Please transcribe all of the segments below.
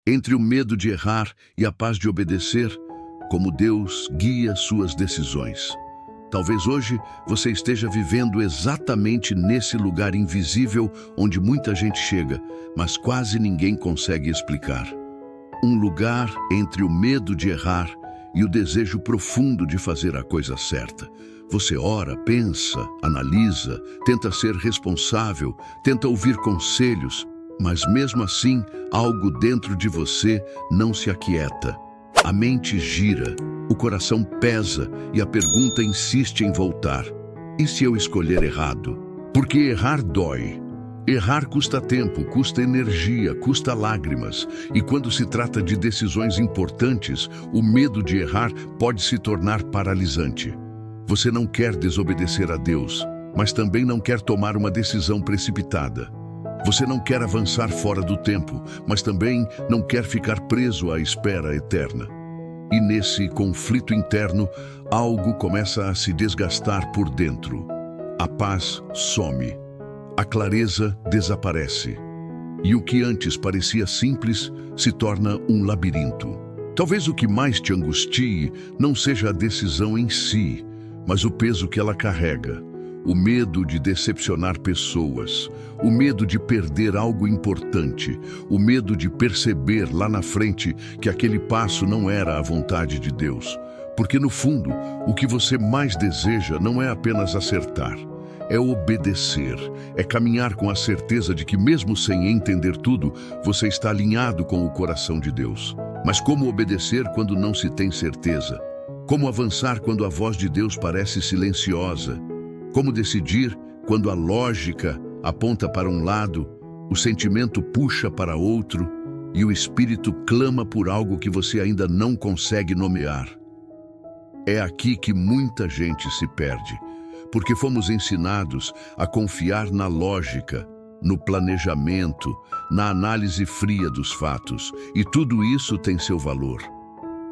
entre o medo de errar e a paz de obedecer, como Deus guia suas decisões. Talvez hoje você esteja vivendo exatamente nesse lugar invisível onde muita gente chega, mas quase ninguém consegue explicar. Um lugar entre o medo de errar e o desejo profundo de fazer a coisa certa. Você ora, pensa, analisa, tenta ser responsável, tenta ouvir conselhos, mas mesmo assim, algo dentro de você não se aquieta. A mente gira, o coração pesa e a pergunta insiste em voltar. E se eu escolher errado? Porque errar dói. Errar custa tempo, custa energia, custa lágrimas. E quando se trata de decisões importantes, o medo de errar pode se tornar paralisante. Você não quer desobedecer a Deus, mas também não quer tomar uma decisão precipitada. Você não quer avançar fora do tempo, mas também não quer ficar preso à espera eterna. E nesse conflito interno, algo começa a se desgastar por dentro. A paz some. A clareza desaparece. E o que antes parecia simples se torna um labirinto. Talvez o que mais te angustie não seja a decisão em si, mas o peso que ela carrega. O medo de decepcionar pessoas, o medo de perder algo importante, o medo de perceber lá na frente que aquele passo não era a vontade de Deus. Porque no fundo, o que você mais deseja não é apenas acertar, é obedecer, é caminhar com a certeza de que mesmo sem entender tudo, você está alinhado com o coração de Deus. Mas como obedecer quando não se tem certeza? Como avançar quando a voz de Deus parece silenciosa? Como decidir quando a lógica aponta para um lado, o sentimento puxa para outro e o espírito clama por algo que você ainda não consegue nomear? É aqui que muita gente se perde, porque fomos ensinados a confiar na lógica, no planejamento, na análise fria dos fatos, e tudo isso tem seu valor.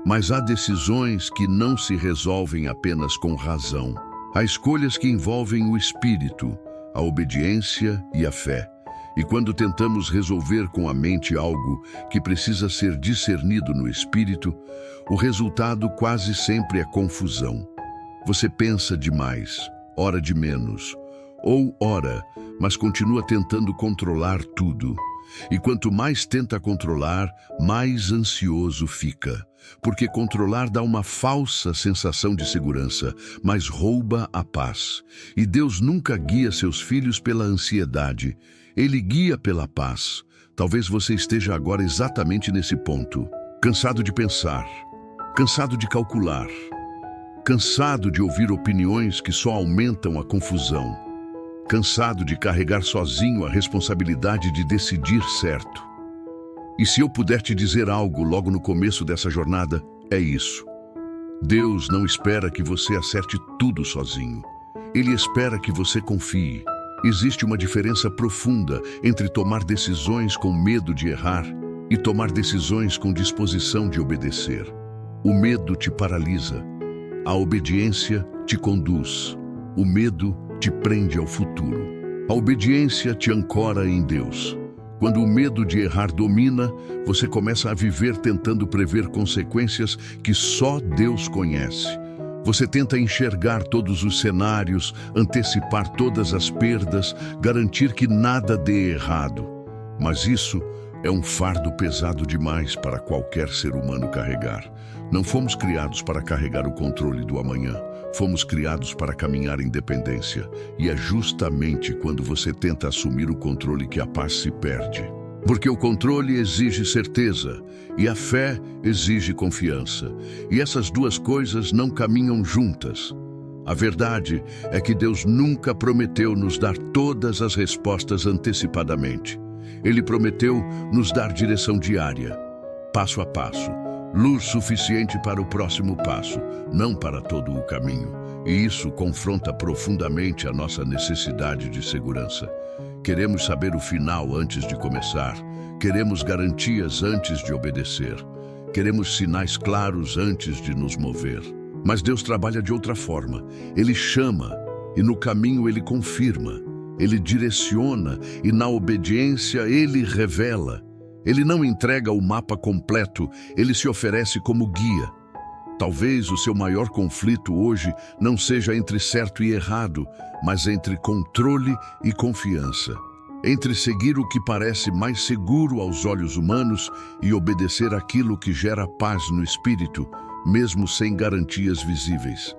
Mas há decisões que não se resolvem apenas com razão. Há escolhas que envolvem o espírito, a obediência e a fé. E quando tentamos resolver com a mente algo que precisa ser discernido no espírito, o resultado quase sempre é confusão. Você pensa demais, ora de menos, ou ora, mas continua tentando controlar tudo. E quanto mais tenta controlar, mais ansioso fica. Porque controlar dá uma falsa sensação de segurança, mas rouba a paz. E Deus nunca guia seus filhos pela ansiedade. Ele guia pela paz. Talvez você esteja agora exatamente nesse ponto. Cansado de pensar, cansado de calcular, cansado de ouvir opiniões que só aumentam a confusão. Cansado de carregar sozinho a responsabilidade de decidir certo. E se eu puder te dizer algo logo no começo dessa jornada, é isso. Deus não espera que você acerte tudo sozinho. Ele espera que você confie. Existe uma diferença profunda entre tomar decisões com medo de errar e tomar decisões com disposição de obedecer. O medo te paralisa. A obediência te conduz. O medo te prende ao futuro. A obediência te ancora em Deus. Quando o medo de errar domina, você começa a viver tentando prever consequências que só Deus conhece. Você tenta enxergar todos os cenários, antecipar todas as perdas, garantir que nada dê errado. Mas isso é um fardo pesado demais para qualquer ser humano carregar. Não fomos criados para carregar o controle do amanhã. Fomos criados para caminhar em dependência. E é justamente quando você tenta assumir o controle que a paz se perde. Porque o controle exige certeza e a fé exige confiança. E essas duas coisas não caminham juntas. A verdade é que Deus nunca prometeu nos dar todas as respostas antecipadamente. Ele prometeu nos dar direção diária, passo a passo, luz suficiente para o próximo passo, não para todo o caminho. E isso confronta profundamente a nossa necessidade de segurança. Queremos saber o final antes de começar. Queremos garantias antes de obedecer. Queremos sinais claros antes de nos mover. Mas Deus trabalha de outra forma. Ele chama e no caminho Ele confirma. Ele direciona e na obediência Ele revela. Ele não entrega o mapa completo, ele se oferece como guia. Talvez o seu maior conflito hoje não seja entre certo e errado, mas entre controle e confiança. Entre seguir o que parece mais seguro aos olhos humanos e obedecer aquilo que gera paz no espírito, mesmo sem garantias visíveis.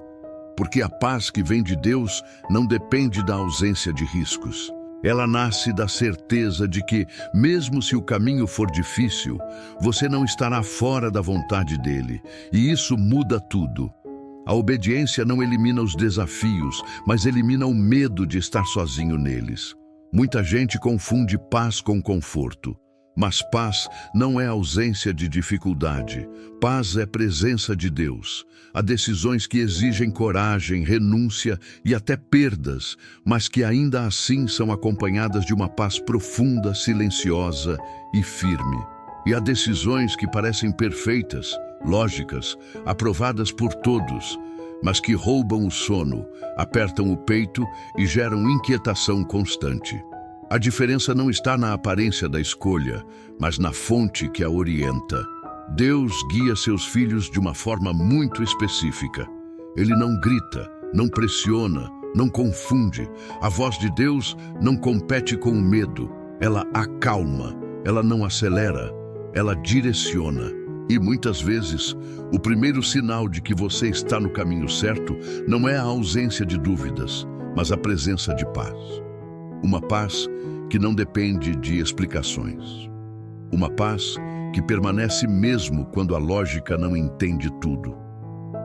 Porque a paz que vem de Deus não depende da ausência de riscos. Ela nasce da certeza de que, mesmo se o caminho for difícil, você não estará fora da vontade dele, e isso muda tudo. A obediência não elimina os desafios, mas elimina o medo de estar sozinho neles. Muita gente confunde paz com conforto. Mas paz não é ausência de dificuldade. Paz é presença de Deus. Há decisões que exigem coragem, renúncia e até perdas, mas que ainda assim são acompanhadas de uma paz profunda, silenciosa e firme. E há decisões que parecem perfeitas, lógicas, aprovadas por todos, mas que roubam o sono, apertam o peito e geram inquietação constante. A diferença não está na aparência da escolha, mas na fonte que a orienta. Deus guia seus filhos de uma forma muito específica. Ele não grita, não pressiona, não confunde. A voz de Deus não compete com o medo. Ela acalma, ela não acelera, ela direciona. E muitas vezes, o primeiro sinal de que você está no caminho certo não é a ausência de dúvidas, mas a presença de paz. Uma paz que não depende de explicações. Uma paz que permanece mesmo quando a lógica não entende tudo.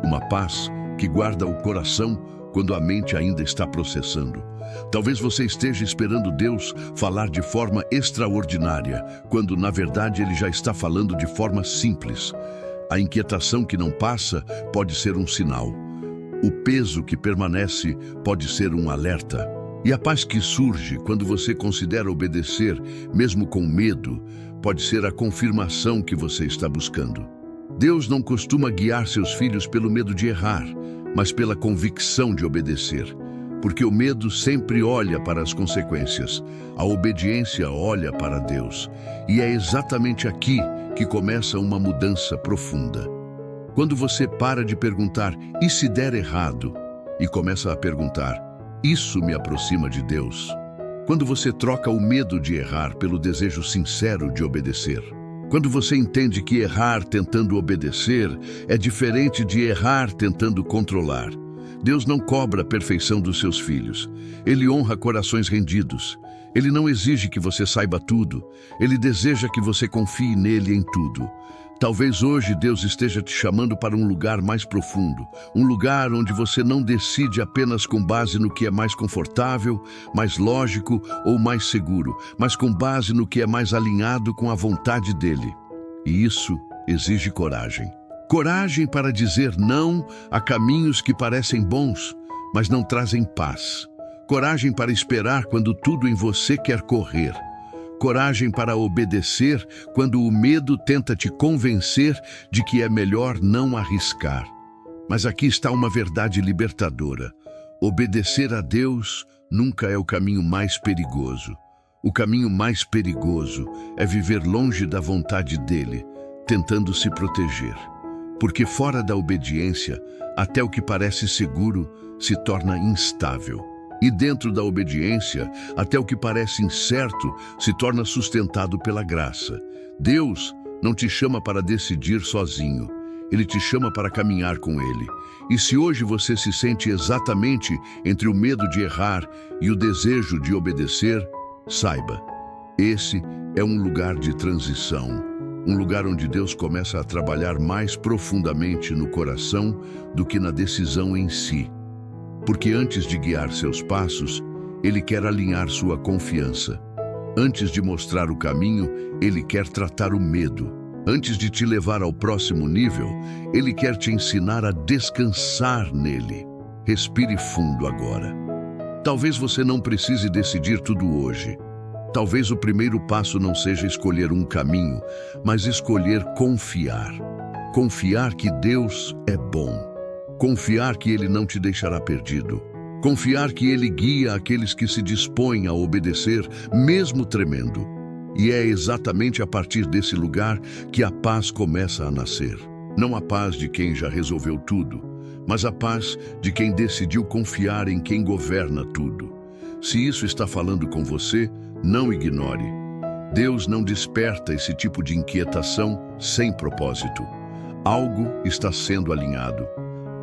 Uma paz que guarda o coração quando a mente ainda está processando. Talvez você esteja esperando Deus falar de forma extraordinária, quando na verdade Ele já está falando de forma simples. A inquietação que não passa pode ser um sinal. O peso que permanece pode ser um alerta. E a paz que surge quando você considera obedecer, mesmo com medo, pode ser a confirmação que você está buscando. Deus não costuma guiar seus filhos pelo medo de errar, mas pela convicção de obedecer. Porque o medo sempre olha para as consequências, a obediência olha para Deus. E é exatamente aqui que começa uma mudança profunda. Quando você para de perguntar, e se der errado? E começa a perguntar, isso me aproxima de Deus. Quando você troca o medo de errar pelo desejo sincero de obedecer. Quando você entende que errar tentando obedecer é diferente de errar tentando controlar. Deus não cobra a perfeição dos seus filhos. Ele honra corações rendidos. Ele não exige que você saiba tudo. Ele deseja que você confie nele em tudo. Talvez hoje Deus esteja te chamando para um lugar mais profundo, um lugar onde você não decide apenas com base no que é mais confortável, mais lógico ou mais seguro, mas com base no que é mais alinhado com a vontade dele. E isso exige coragem. Coragem para dizer não a caminhos que parecem bons, mas não trazem paz. Coragem para esperar quando tudo em você quer correr. Coragem para obedecer quando o medo tenta te convencer de que é melhor não arriscar. Mas aqui está uma verdade libertadora. Obedecer a Deus nunca é o caminho mais perigoso. O caminho mais perigoso é viver longe da vontade dele, tentando se proteger. Porque fora da obediência, até o que parece seguro se torna instável. E dentro da obediência, até o que parece incerto se torna sustentado pela graça. Deus não te chama para decidir sozinho. Ele te chama para caminhar com Ele. E se hoje você se sente exatamente entre o medo de errar e o desejo de obedecer, saiba, esse é um lugar de transição. Um lugar onde Deus começa a trabalhar mais profundamente no coração do que na decisão em si. Porque antes de guiar seus passos, Ele quer alinhar sua confiança. Antes de mostrar o caminho, Ele quer tratar o medo. Antes de te levar ao próximo nível, Ele quer te ensinar a descansar nele. Respire fundo agora. Talvez você não precise decidir tudo hoje. Talvez o primeiro passo não seja escolher um caminho, mas escolher confiar. Confiar que Deus é bom. Confiar que Ele não te deixará perdido. Confiar que Ele guia aqueles que se dispõem a obedecer, mesmo tremendo. E é exatamente a partir desse lugar que a paz começa a nascer. Não a paz de quem já resolveu tudo, mas a paz de quem decidiu confiar em quem governa tudo. Se isso está falando com você, não ignore. Deus não desperta esse tipo de inquietação sem propósito. Algo está sendo alinhado,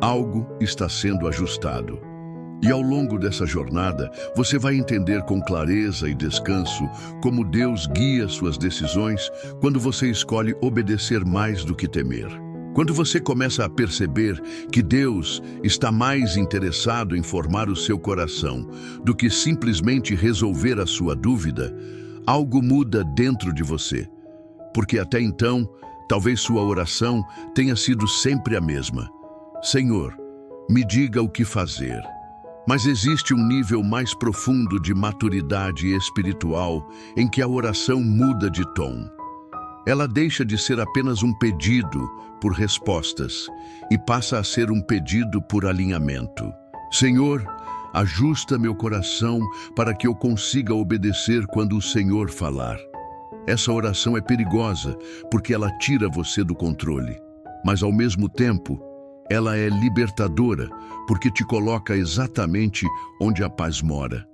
algo está sendo ajustado. E ao longo dessa jornada, você vai entender com clareza e descanso como Deus guia suas decisões quando você escolhe obedecer mais do que temer. Quando você começa a perceber que Deus está mais interessado em formar o seu coração do que simplesmente resolver a sua dúvida, algo muda dentro de você. Porque até então, talvez sua oração tenha sido sempre a mesma. Senhor, me diga o que fazer. Mas existe um nível mais profundo de maturidade espiritual em que a oração muda de tom. Ela deixa de ser apenas um pedido por respostas e passa a ser um pedido por alinhamento. Senhor, ajusta meu coração para que eu consiga obedecer quando o Senhor falar. Essa oração é perigosa porque ela tira você do controle, mas ao mesmo tempo, ela é libertadora porque te coloca exatamente onde a paz mora.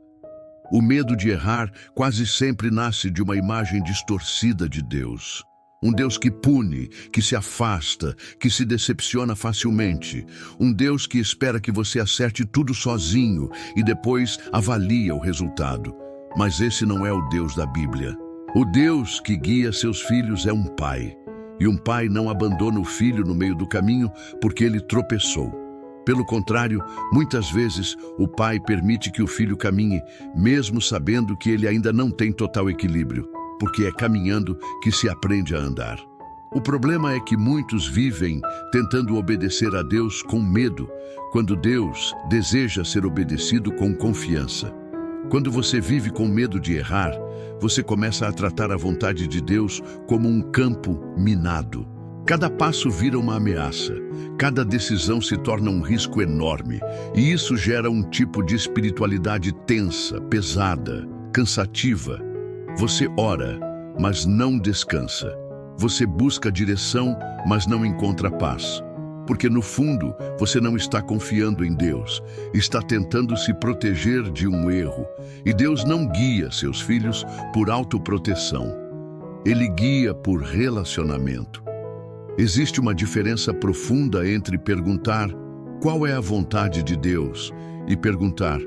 O medo de errar quase sempre nasce de uma imagem distorcida de Deus. Um Deus que pune, que se afasta, que se decepciona facilmente. Um Deus que espera que você acerte tudo sozinho e depois avalia o resultado. Mas esse não é o Deus da Bíblia. O Deus que guia seus filhos é um pai. E um pai não abandona o filho no meio do caminho porque ele tropeçou. Pelo contrário, muitas vezes o pai permite que o filho caminhe, mesmo sabendo que ele ainda não tem total equilíbrio, porque é caminhando que se aprende a andar. O problema é que muitos vivem tentando obedecer a Deus com medo, quando Deus deseja ser obedecido com confiança. Quando você vive com medo de errar, você começa a tratar a vontade de Deus como um campo minado. Cada passo vira uma ameaça, cada decisão se torna um risco enorme, e isso gera um tipo de espiritualidade tensa, pesada, cansativa. Você ora, mas não descansa. Você busca direção, mas não encontra paz. Porque no fundo, você não está confiando em Deus, está tentando se proteger de um erro. E Deus não guia seus filhos por autoproteção. Ele guia por relacionamento. Existe uma diferença profunda entre perguntar qual é a vontade de Deus e perguntar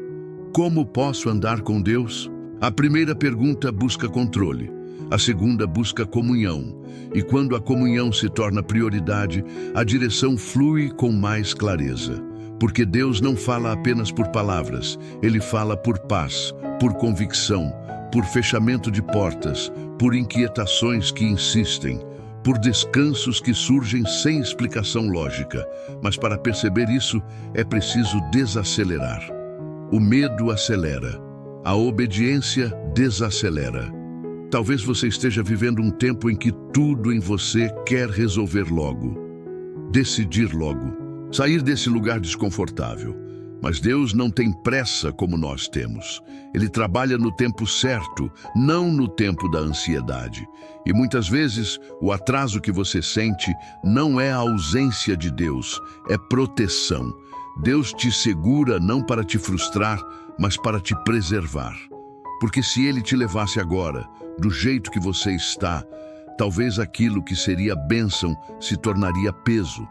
como posso andar com Deus? A primeira pergunta busca controle, a segunda busca comunhão, e quando a comunhão se torna prioridade, a direção flui com mais clareza. Porque Deus não fala apenas por palavras, Ele fala por paz, por convicção, por fechamento de portas, por inquietações que insistem, por descansos que surgem sem explicação lógica. Mas para perceber isso, é preciso desacelerar. O medo acelera, a obediência desacelera. Talvez você esteja vivendo um tempo em que tudo em você quer resolver logo, decidir logo, sair desse lugar desconfortável. Mas Deus não tem pressa como nós temos. Ele trabalha no tempo certo, não no tempo da ansiedade. E muitas vezes o atraso que você sente não é a ausência de Deus, é proteção. Deus te segura não para te frustrar, mas para te preservar. Porque se Ele te levasse agora, do jeito que você está, talvez aquilo que seria bênção se tornaria peso.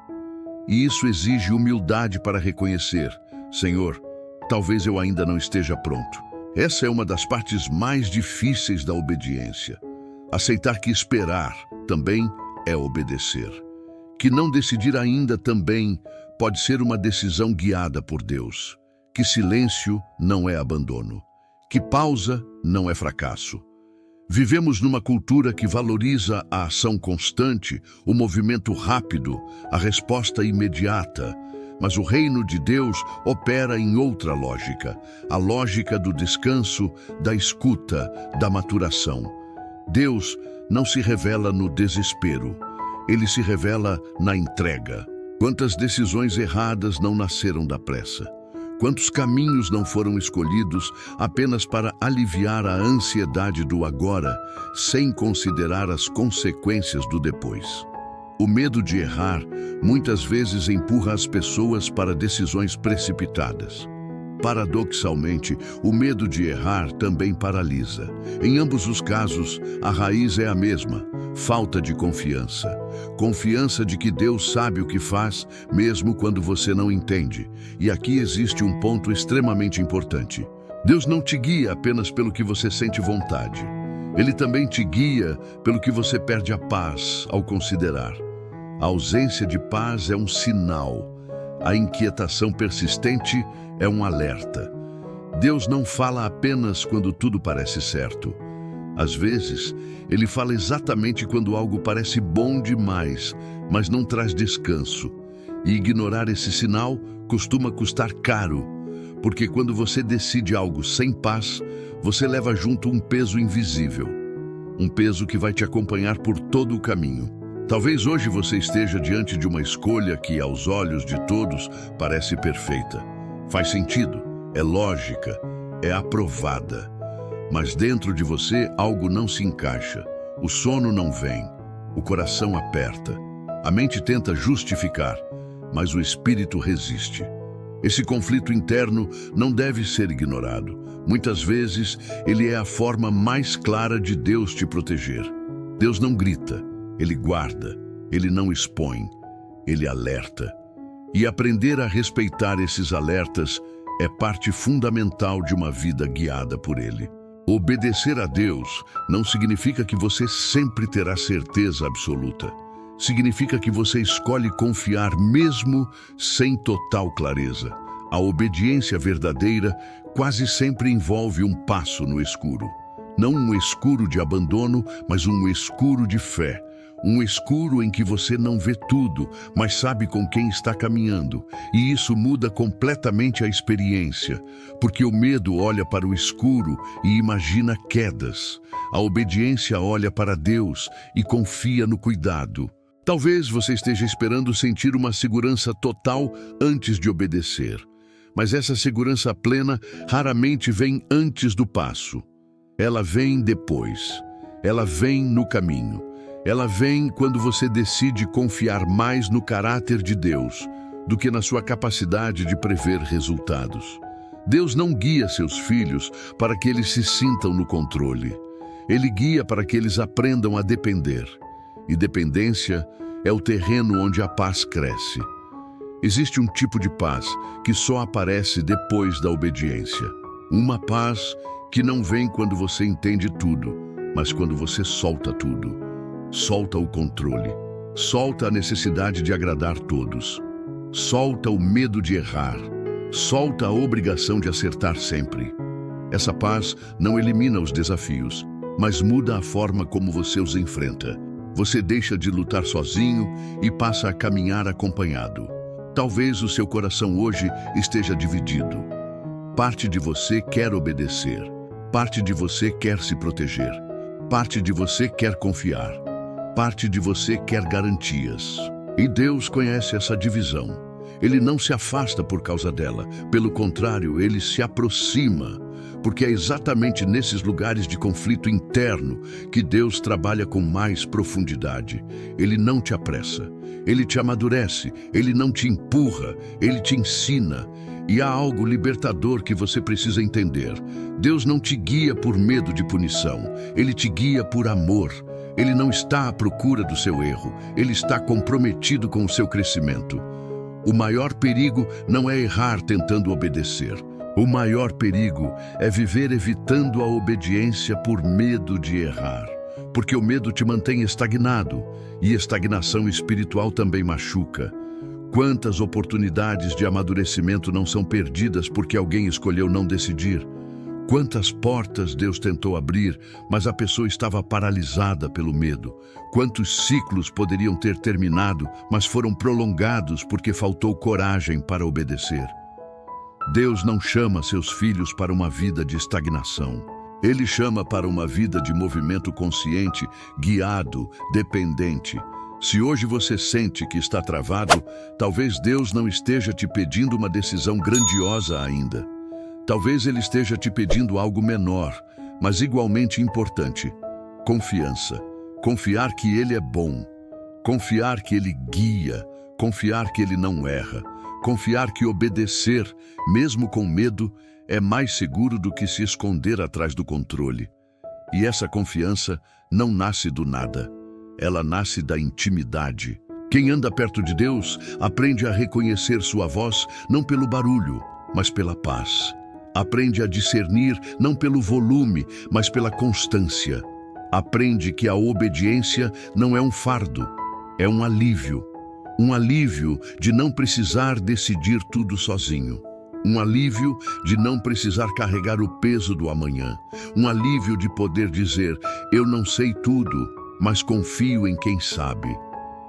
E isso exige humildade para reconhecer: Senhor, talvez eu ainda não esteja pronto. Essa é uma das partes mais difíceis da obediência. Aceitar que esperar também é obedecer. Que não decidir ainda também pode ser uma decisão guiada por Deus. Que silêncio não é abandono. Que pausa não é fracasso. Vivemos numa cultura que valoriza a ação constante, o movimento rápido, a resposta imediata. Mas o reino de Deus opera em outra lógica, a lógica do descanso, da escuta, da maturação. Deus não se revela no desespero, Ele se revela na entrega. Quantas decisões erradas não nasceram da pressa? Quantos caminhos não foram escolhidos apenas para aliviar a ansiedade do agora, sem considerar as consequências do depois? O medo de errar muitas vezes empurra as pessoas para decisões precipitadas. Paradoxalmente, o medo de errar também paralisa. Em ambos os casos, a raiz é a mesma: falta de confiança. Confiança de que Deus sabe o que faz, mesmo quando você não entende. E aqui existe um ponto extremamente importante. Deus não te guia apenas pelo que você sente vontade. Ele também te guia pelo que você perde a paz ao considerar. A ausência de paz é um sinal. A inquietação persistente é um alerta. Deus não fala apenas quando tudo parece certo. Às vezes, Ele fala exatamente quando algo parece bom demais, mas não traz descanso. E ignorar esse sinal costuma custar caro, porque quando você decide algo sem paz, você leva junto um peso invisível. Um peso que vai te acompanhar por todo o caminho. Talvez hoje você esteja diante de uma escolha que, aos olhos de todos, parece perfeita. Faz sentido, é lógica, é aprovada. Mas dentro de você algo não se encaixa. O sono não vem, o coração aperta. A mente tenta justificar, mas o espírito resiste. Esse conflito interno não deve ser ignorado. Muitas vezes, ele é a forma mais clara de Deus te proteger. Deus não grita. Ele guarda, ele não expõe, ele alerta. E aprender a respeitar esses alertas é parte fundamental de uma vida guiada por ele. Obedecer a Deus não significa que você sempre terá certeza absoluta. Significa que você escolhe confiar mesmo sem total clareza. A obediência verdadeira quase sempre envolve um passo no escuro. Não um escuro de abandono, mas um escuro de fé. Um escuro em que você não vê tudo, mas sabe com quem está caminhando. E isso muda completamente a experiência, porque o medo olha para o escuro e imagina quedas. A obediência olha para Deus e confia no cuidado. Talvez você esteja esperando sentir uma segurança total antes de obedecer. Mas essa segurança plena raramente vem antes do passo. Ela vem depois. Ela vem no caminho. Ela vem quando você decide confiar mais no caráter de Deus do que na sua capacidade de prever resultados. Deus não guia seus filhos para que eles se sintam no controle. Ele guia para que eles aprendam a depender. E dependência é o terreno onde a paz cresce. Existe um tipo de paz que só aparece depois da obediência. Uma paz que não vem quando você entende tudo, mas quando você solta tudo. Solta o controle, solta a necessidade de agradar todos, solta o medo de errar, solta a obrigação de acertar sempre. Essa paz não elimina os desafios, mas muda a forma como você os enfrenta. Você deixa de lutar sozinho e passa a caminhar acompanhado. Talvez o seu coração hoje esteja dividido. Parte de você quer obedecer, parte de você quer se proteger, parte de você quer confiar. Parte de você quer garantias. E Deus conhece essa divisão. Ele não se afasta por causa dela. Pelo contrário, ele se aproxima. Porque é exatamente nesses lugares de conflito interno que Deus trabalha com mais profundidade. Ele não te apressa. Ele te amadurece. Ele não te empurra. Ele te ensina. E há algo libertador que você precisa entender. Deus não te guia por medo de punição. Ele te guia por amor. Ele não está à procura do seu erro, ele está comprometido com o seu crescimento. O maior perigo não é errar tentando obedecer. O maior perigo é viver evitando a obediência por medo de errar. Porque o medo te mantém estagnado, e estagnação espiritual também machuca. Quantas oportunidades de amadurecimento não são perdidas porque alguém escolheu não decidir? Quantas portas Deus tentou abrir, mas a pessoa estava paralisada pelo medo. Quantos ciclos poderiam ter terminado, mas foram prolongados porque faltou coragem para obedecer. Deus não chama seus filhos para uma vida de estagnação. Ele chama para uma vida de movimento consciente, guiado, dependente. Se hoje você sente que está travado, talvez Deus não esteja te pedindo uma decisão grandiosa ainda. Talvez Ele esteja te pedindo algo menor, mas igualmente importante. Confiança. Confiar que Ele é bom. Confiar que Ele guia. Confiar que Ele não erra. Confiar que obedecer, mesmo com medo, é mais seguro do que se esconder atrás do controle. E essa confiança não nasce do nada. Ela nasce da intimidade. Quem anda perto de Deus aprende a reconhecer sua voz não pelo barulho, mas pela paz. Aprende a discernir não pelo volume, mas pela constância. Aprende que a obediência não é um fardo, é um alívio. Um alívio de não precisar decidir tudo sozinho. Um alívio de não precisar carregar o peso do amanhã. Um alívio de poder dizer, eu não sei tudo, mas confio em quem sabe.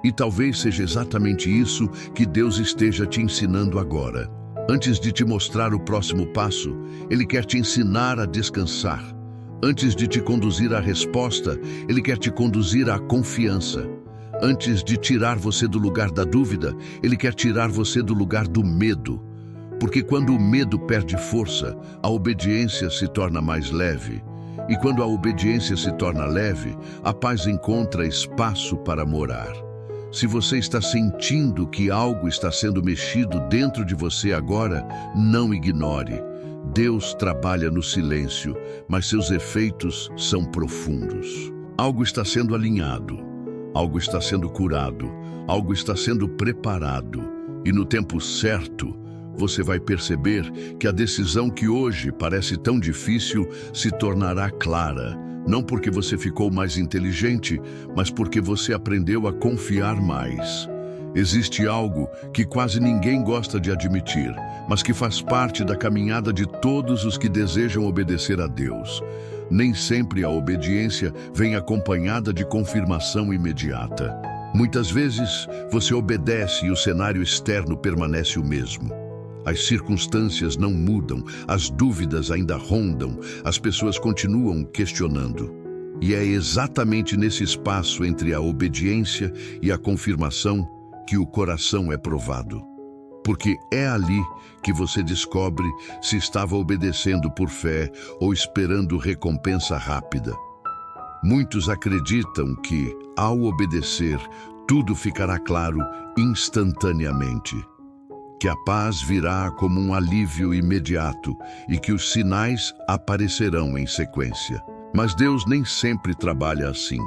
E talvez seja exatamente isso que Deus esteja te ensinando agora. Antes de te mostrar o próximo passo, Ele quer te ensinar a descansar. Antes de te conduzir à resposta, Ele quer te conduzir à confiança. Antes de tirar você do lugar da dúvida, Ele quer tirar você do lugar do medo. Porque quando o medo perde força, a obediência se torna mais leve. E quando a obediência se torna leve, a paz encontra espaço para morar. Se você está sentindo que algo está sendo mexido dentro de você agora, não ignore. Deus trabalha no silêncio, mas seus efeitos são profundos. Algo está sendo alinhado, algo está sendo curado, algo está sendo preparado. E no tempo certo, você vai perceber que a decisão que hoje parece tão difícil se tornará clara, não porque você ficou mais inteligente, mas porque você aprendeu a confiar mais. Existe algo que quase ninguém gosta de admitir, mas que faz parte da caminhada de todos os que desejam obedecer a Deus. Nem sempre a obediência vem acompanhada de confirmação imediata. Muitas vezes você obedece e o cenário externo permanece o mesmo. As circunstâncias não mudam, as dúvidas ainda rondam, as pessoas continuam questionando. E é exatamente nesse espaço entre a obediência e a confirmação que o coração é provado. Porque é ali que você descobre se estava obedecendo por fé ou esperando recompensa rápida. Muitos acreditam que, ao obedecer, tudo ficará claro instantaneamente. Que a paz virá como um alívio imediato e que os sinais aparecerão em sequência. Mas Deus nem sempre trabalha assim.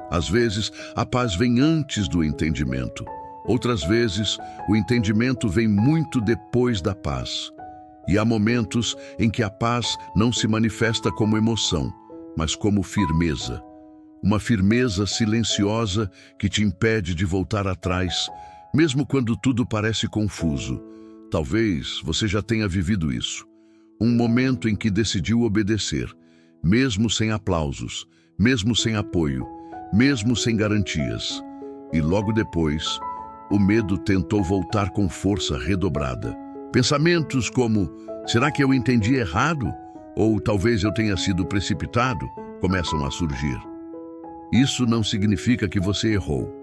Às vezes, a paz vem antes do entendimento. Outras vezes, o entendimento vem muito depois da paz. E há momentos em que a paz não se manifesta como emoção, mas como firmeza. Uma firmeza silenciosa que te impede de voltar atrás, mesmo quando tudo parece confuso. Talvez você já tenha vivido isso. Um momento em que decidiu obedecer, mesmo sem aplausos, mesmo sem apoio, mesmo sem garantias. E logo depois, o medo tentou voltar com força redobrada. Pensamentos como, será que eu entendi errado? Ou talvez eu tenha sido precipitado, começam a surgir. Isso não significa que você errou.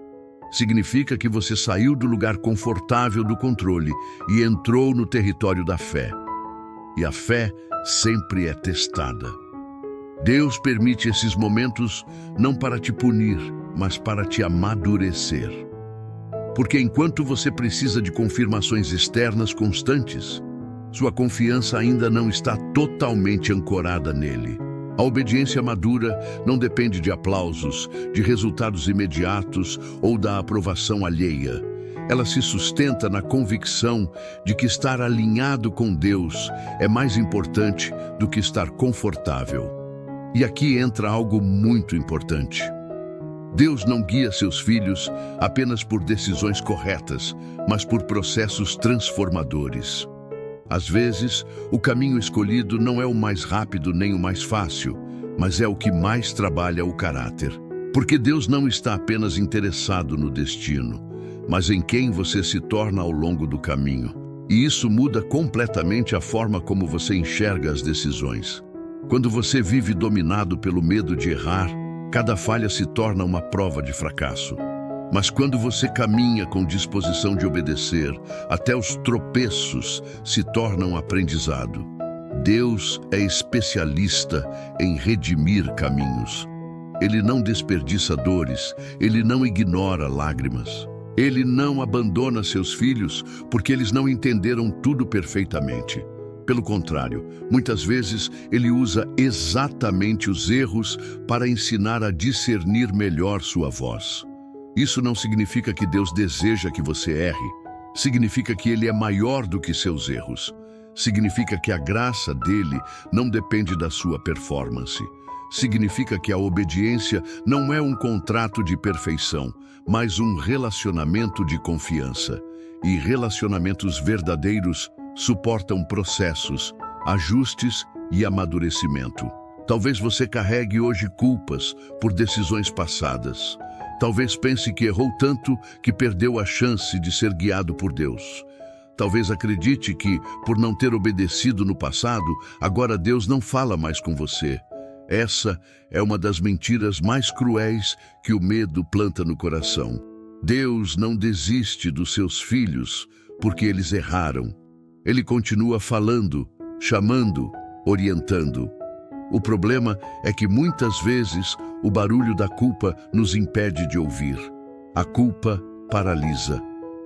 Significa que você saiu do lugar confortável do controle e entrou no território da fé. E a fé sempre é testada. Deus permite esses momentos não para te punir, mas para te amadurecer. Porque enquanto você precisa de confirmações externas constantes, sua confiança ainda não está totalmente ancorada nele. A obediência madura não depende de aplausos, de resultados imediatos ou da aprovação alheia. Ela se sustenta na convicção de que estar alinhado com Deus é mais importante do que estar confortável. E aqui entra algo muito importante. Deus não guia seus filhos apenas por decisões corretas, mas por processos transformadores. Às vezes, o caminho escolhido não é o mais rápido nem o mais fácil, mas é o que mais trabalha o caráter. Porque Deus não está apenas interessado no destino, mas em quem você se torna ao longo do caminho. E isso muda completamente a forma como você enxerga as decisões. Quando você vive dominado pelo medo de errar, cada falha se torna uma prova de fracasso. Mas quando você caminha com disposição de obedecer, até os tropeços se tornam aprendizado. Deus é especialista em redimir caminhos. Ele não desperdiça dores, ele não ignora lágrimas. Ele não abandona seus filhos porque eles não entenderam tudo perfeitamente. Pelo contrário, muitas vezes ele usa exatamente os erros para ensinar a discernir melhor sua voz. Isso não significa que Deus deseja que você erre. Significa que ele é maior do que seus erros. Significa que a graça dele não depende da sua performance. Significa que a obediência não é um contrato de perfeição, mas um relacionamento de confiança. E relacionamentos verdadeiros suportam processos, ajustes e amadurecimento. Talvez você carregue hoje culpas por decisões passadas. Talvez pense que errou tanto que perdeu a chance de ser guiado por Deus. Talvez acredite que, por não ter obedecido no passado, agora Deus não fala mais com você. Essa é uma das mentiras mais cruéis que o medo planta no coração. Deus não desiste dos seus filhos porque eles erraram. Ele continua falando, chamando, orientando. O problema é que muitas vezes o barulho da culpa nos impede de ouvir. A culpa paralisa.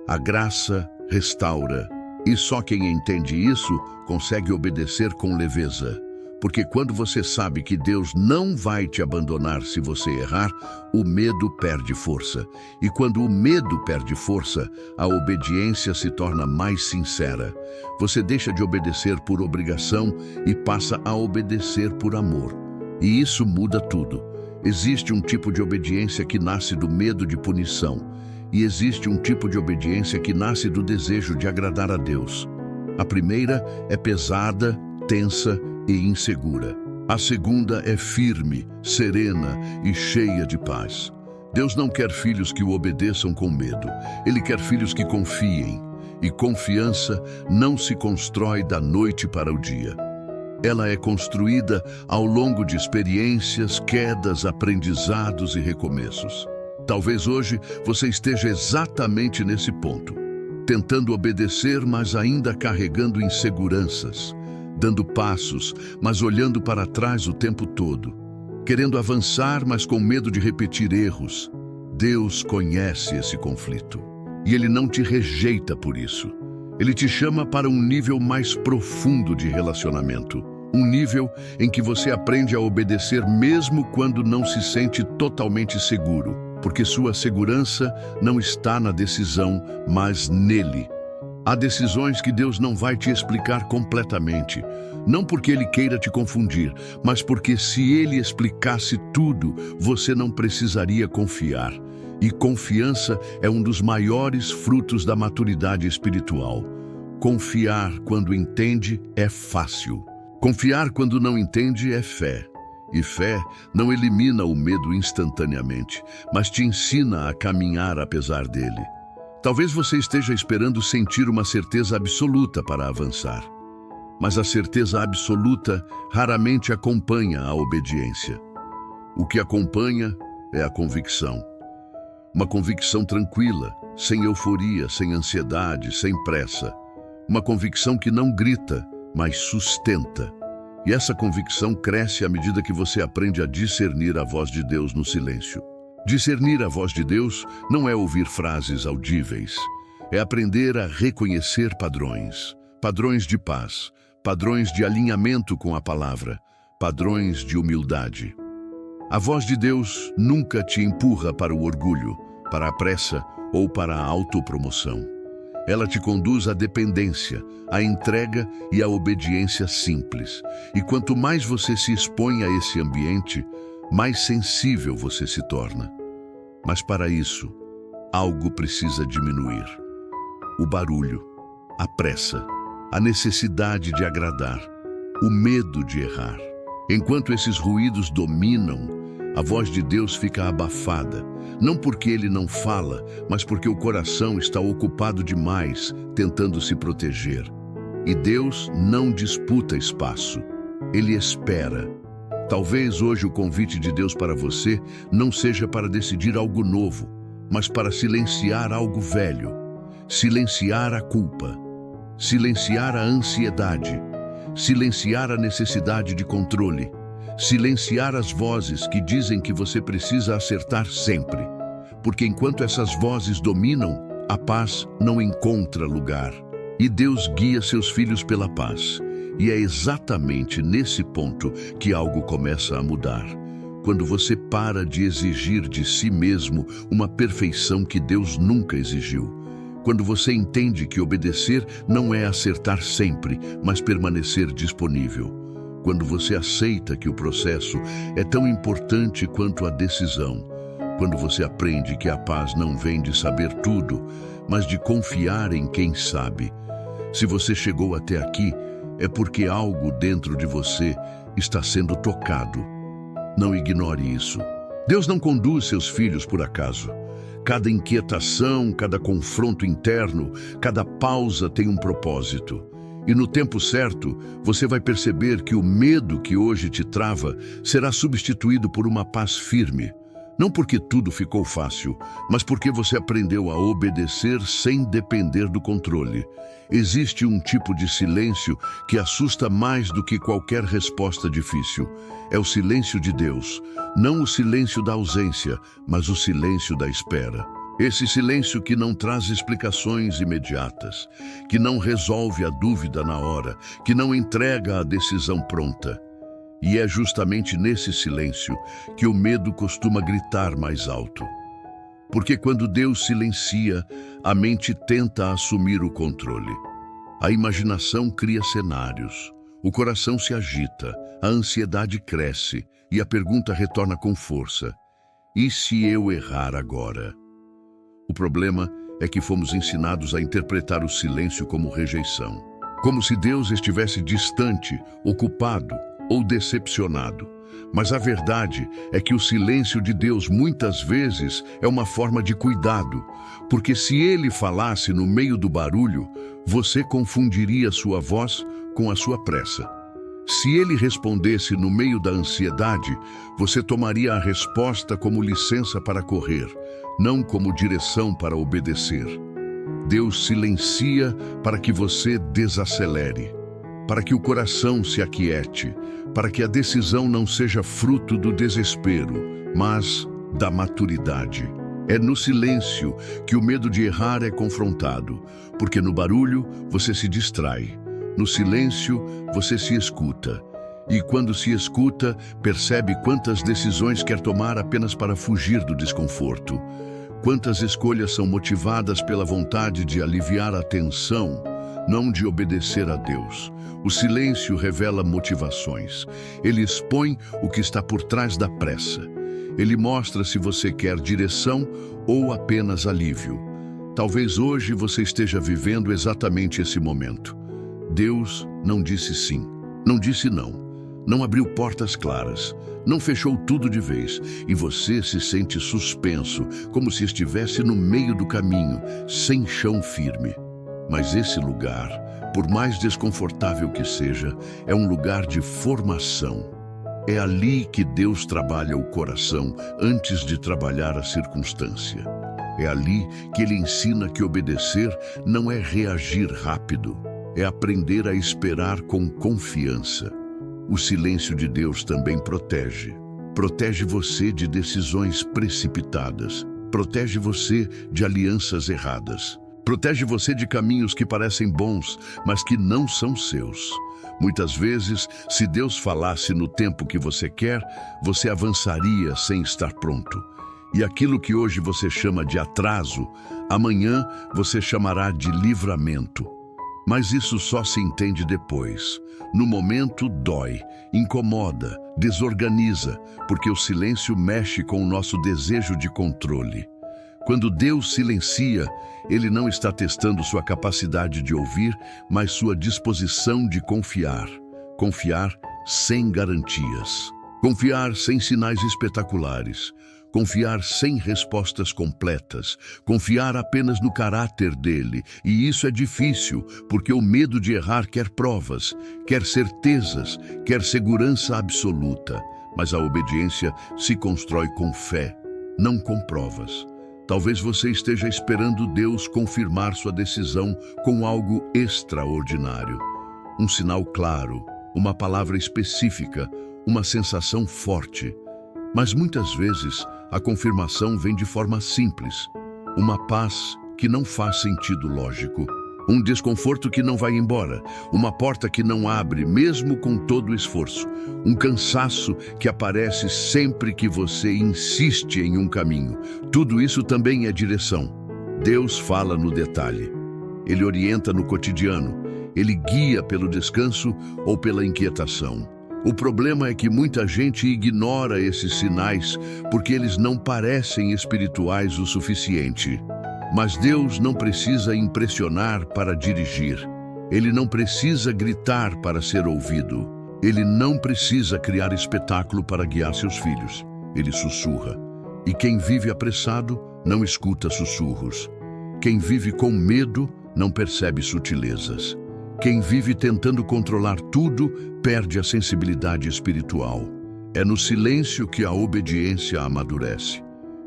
A graça restaura. E só quem entende isso consegue obedecer com leveza. Porque quando você sabe que Deus não vai te abandonar se você errar, o medo perde força. E quando o medo perde força, a obediência se torna mais sincera. Você deixa de obedecer por obrigação e passa a obedecer por amor. E isso muda tudo. Existe um tipo de obediência que nasce do medo de punição. E existe um tipo de obediência que nasce do desejo de agradar a Deus. A primeira é pesada, tensa e insegura. A segunda é firme, serena e cheia de paz. Deus não quer filhos que o obedeçam com medo. Ele quer filhos que confiem. E confiança não se constrói da noite para o dia. Ela é construída ao longo de experiências, quedas, aprendizados e recomeços. Talvez hoje você esteja exatamente nesse ponto, tentando obedecer, mas ainda carregando inseguranças, dando passos, mas olhando para trás o tempo todo, querendo avançar, mas com medo de repetir erros. Deus conhece esse conflito e Ele não te rejeita por isso. Ele te chama para um nível mais profundo de relacionamento, um nível em que você aprende a obedecer mesmo quando não se sente totalmente seguro, porque sua segurança não está na decisão, mas nele. Há decisões que Deus não vai te explicar completamente, não porque Ele queira te confundir, mas porque se Ele explicasse tudo, você não precisaria confiar. E confiança é um dos maiores frutos da maturidade espiritual. Confiar quando entende é fácil. Confiar quando não entende é fé. E fé não elimina o medo instantaneamente, mas te ensina a caminhar apesar dele. Talvez você esteja esperando sentir uma certeza absoluta para avançar. Mas a certeza absoluta raramente acompanha a obediência. O que acompanha é a convicção. Uma convicção tranquila, sem euforia, sem ansiedade, sem pressa. Uma convicção que não grita, mas sustenta. E essa convicção cresce à medida que você aprende a discernir a voz de Deus no silêncio. Discernir a voz de Deus não é ouvir frases audíveis. É aprender a reconhecer padrões. Padrões de paz, padrões de alinhamento com a palavra, padrões de humildade. A voz de Deus nunca te empurra para o orgulho, para a pressa ou para a autopromoção. Ela te conduz à dependência, à entrega e à obediência simples. E quanto mais você se expõe a esse ambiente, mais sensível você se torna. Mas para isso, algo precisa diminuir. O barulho, a pressa, a necessidade de agradar, o medo de errar. Enquanto esses ruídos dominam, a voz de Deus fica abafada, não porque Ele não fala, mas porque o coração está ocupado demais, tentando se proteger. E Deus não disputa espaço, Ele espera. Talvez hoje o convite de Deus para você não seja para decidir algo novo, mas para silenciar algo velho, silenciar a culpa, silenciar a ansiedade, silenciar a necessidade de controle, silenciar as vozes que dizem que você precisa acertar sempre. Porque enquanto essas vozes dominam, a paz não encontra lugar. E Deus guia seus filhos pela paz. E é exatamente nesse ponto que algo começa a mudar. Quando você para de exigir de si mesmo uma perfeição que Deus nunca exigiu. Quando você entende que obedecer não é acertar sempre, mas permanecer disponível. Quando você aceita que o processo é tão importante quanto a decisão. Quando você aprende que a paz não vem de saber tudo, mas de confiar em quem sabe. Se você chegou até aqui, é porque algo dentro de você está sendo tocado. Não ignore isso. Deus não conduz seus filhos por acaso. Cada inquietação, cada confronto interno, cada pausa tem um propósito. E no tempo certo, você vai perceber que o medo que hoje te trava será substituído por uma paz firme. Não porque tudo ficou fácil, mas porque você aprendeu a obedecer sem depender do controle. Existe um tipo de silêncio que assusta mais do que qualquer resposta difícil. É o silêncio de Deus, não o silêncio da ausência, mas o silêncio da espera. Esse silêncio que não traz explicações imediatas, que não resolve a dúvida na hora, que não entrega a decisão pronta. E é justamente nesse silêncio que o medo costuma gritar mais alto. Porque quando Deus silencia, a mente tenta assumir o controle. A imaginação cria cenários, o coração se agita, a ansiedade cresce e a pergunta retorna com força: e se eu errar agora? O problema é que fomos ensinados a interpretar o silêncio como rejeição. Como se Deus estivesse distante, ocupado ou decepcionado. Mas a verdade é que o silêncio de Deus muitas vezes é uma forma de cuidado, porque se Ele falasse no meio do barulho, você confundiria sua voz com a sua pressa. Se Ele respondesse no meio da ansiedade, você tomaria a resposta como licença para correr, não como direção para obedecer. Deus silencia para que você desacelere, para que o coração se aquiete, para que a decisão não seja fruto do desespero, mas da maturidade. É no silêncio que o medo de errar é confrontado, porque no barulho você se distrai, no silêncio você se escuta. E quando se escuta, percebe quantas decisões quer tomar apenas para fugir do desconforto. Quantas escolhas são motivadas pela vontade de aliviar a tensão, não de obedecer a Deus. O silêncio revela motivações. Ele expõe o que está por trás da pressa. Ele mostra se você quer direção ou apenas alívio. Talvez hoje você esteja vivendo exatamente esse momento. Deus não disse sim, não disse não. Não abriu portas claras, não fechou tudo de vez, e você se sente suspenso, como se estivesse no meio do caminho, sem chão firme. Mas esse lugar, por mais desconfortável que seja, é um lugar de formação. É ali que Deus trabalha o coração antes de trabalhar a circunstância. É ali que Ele ensina que obedecer não é reagir rápido, é aprender a esperar com confiança. O silêncio de Deus também protege. Protege você de decisões precipitadas. Protege você de alianças erradas. Protege você de caminhos que parecem bons, mas que não são seus. Muitas vezes, se Deus falasse no tempo que você quer, você avançaria sem estar pronto. E aquilo que hoje você chama de atraso, amanhã você chamará de livramento. Mas isso só se entende depois. No momento, dói, incomoda, desorganiza, porque o silêncio mexe com o nosso desejo de controle. Quando Deus silencia, Ele não está testando sua capacidade de ouvir, mas sua disposição de confiar. Confiar sem garantias. Confiar sem sinais espetaculares. Confiar sem respostas completas, confiar apenas no caráter dele. E isso é difícil, porque o medo de errar quer provas, quer certezas, quer segurança absoluta. Mas a obediência se constrói com fé, não com provas. Talvez você esteja esperando Deus confirmar sua decisão com algo extraordinário. Um sinal claro, uma palavra específica, uma sensação forte. Mas muitas vezes a confirmação vem de forma simples. Uma paz que não faz sentido lógico. Um desconforto que não vai embora, uma porta que não abre, mesmo com todo o esforço. Um cansaço que aparece sempre que você insiste em um caminho. Tudo isso também é direção. Deus fala no detalhe. Ele orienta no cotidiano. Ele guia pelo descanso ou pela inquietação. O problema é que muita gente ignora esses sinais porque eles não parecem espirituais o suficiente. Mas Deus não precisa impressionar para dirigir. Ele não precisa gritar para ser ouvido. Ele não precisa criar espetáculo para guiar seus filhos. Ele sussurra. E quem vive apressado não escuta sussurros. Quem vive com medo não percebe sutilezas. Quem vive tentando controlar tudo perde a sensibilidade espiritual. É no silêncio que a obediência amadurece.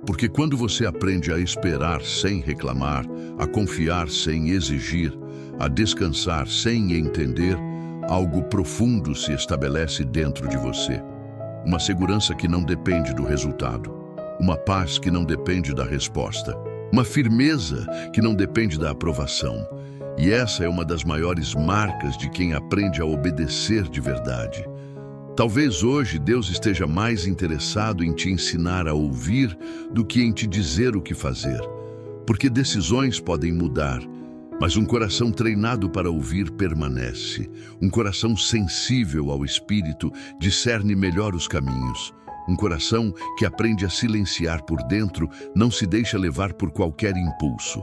Porque quando você aprende a esperar sem reclamar, a confiar sem exigir, a descansar sem entender, algo profundo se estabelece dentro de você. Uma segurança que não depende do resultado. Uma paz que não depende da resposta. Uma firmeza que não depende da aprovação. E essa é uma das maiores marcas de quem aprende a obedecer de verdade. Talvez hoje Deus esteja mais interessado em te ensinar a ouvir do que em te dizer o que fazer. Porque decisões podem mudar, mas um coração treinado para ouvir permanece. Um coração sensível ao Espírito discerne melhor os caminhos. Um coração que aprende a silenciar por dentro não se deixa levar por qualquer impulso.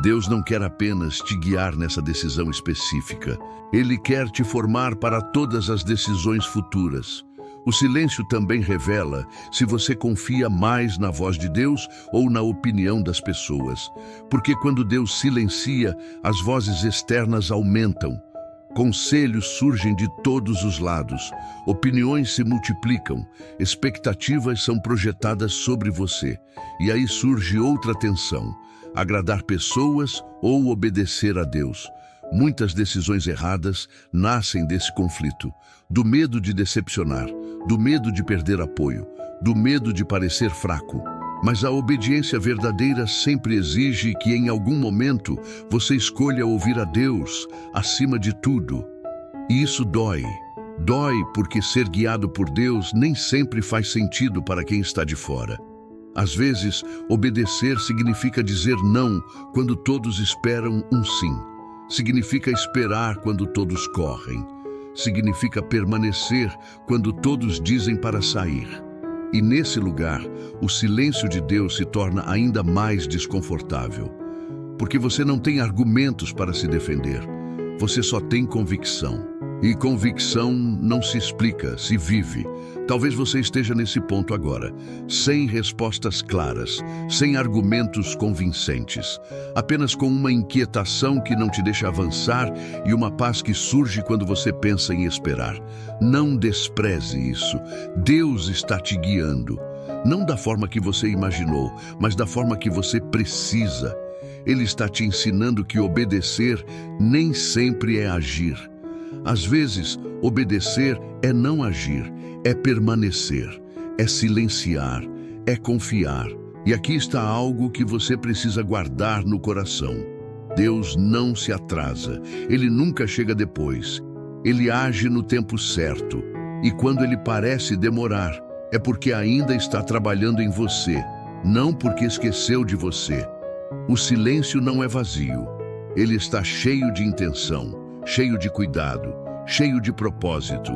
Deus não quer apenas te guiar nessa decisão específica. Ele quer te formar para todas as decisões futuras. O silêncio também revela se você confia mais na voz de Deus ou na opinião das pessoas. Porque quando Deus silencia, as vozes externas aumentam. Conselhos surgem de todos os lados. Opiniões se multiplicam. Expectativas são projetadas sobre você. E aí surge outra tensão. Agradar pessoas ou obedecer a Deus. Muitas decisões erradas nascem desse conflito, do medo de decepcionar, do medo de perder apoio, do medo de parecer fraco. Mas a obediência verdadeira sempre exige que em algum momento você escolha ouvir a Deus acima de tudo. E isso dói. Dói porque ser guiado por Deus nem sempre faz sentido para quem está de fora. Às vezes, obedecer significa dizer não quando todos esperam um sim. Significa esperar quando todos correm. Significa permanecer quando todos dizem para sair. E nesse lugar, o silêncio de Deus se torna ainda mais desconfortável. Porque você não tem argumentos para se defender. Você só tem convicção. E convicção não se explica, se vive. Talvez você esteja nesse ponto agora, sem respostas claras, sem argumentos convincentes, apenas com uma inquietação que não te deixa avançar e uma paz que surge quando você pensa em esperar. Não despreze isso. Deus está te guiando, não da forma que você imaginou, mas da forma que você precisa. Ele está te ensinando que obedecer nem sempre é agir. Às vezes, obedecer é não agir, é permanecer, é silenciar, é confiar. E aqui está algo que você precisa guardar no coração. Deus não se atrasa, Ele nunca chega depois. Ele age no tempo certo. E quando Ele parece demorar, é porque ainda está trabalhando em você, não porque esqueceu de você. O silêncio não é vazio. Ele está cheio de intenção, cheio de cuidado, cheio de propósito.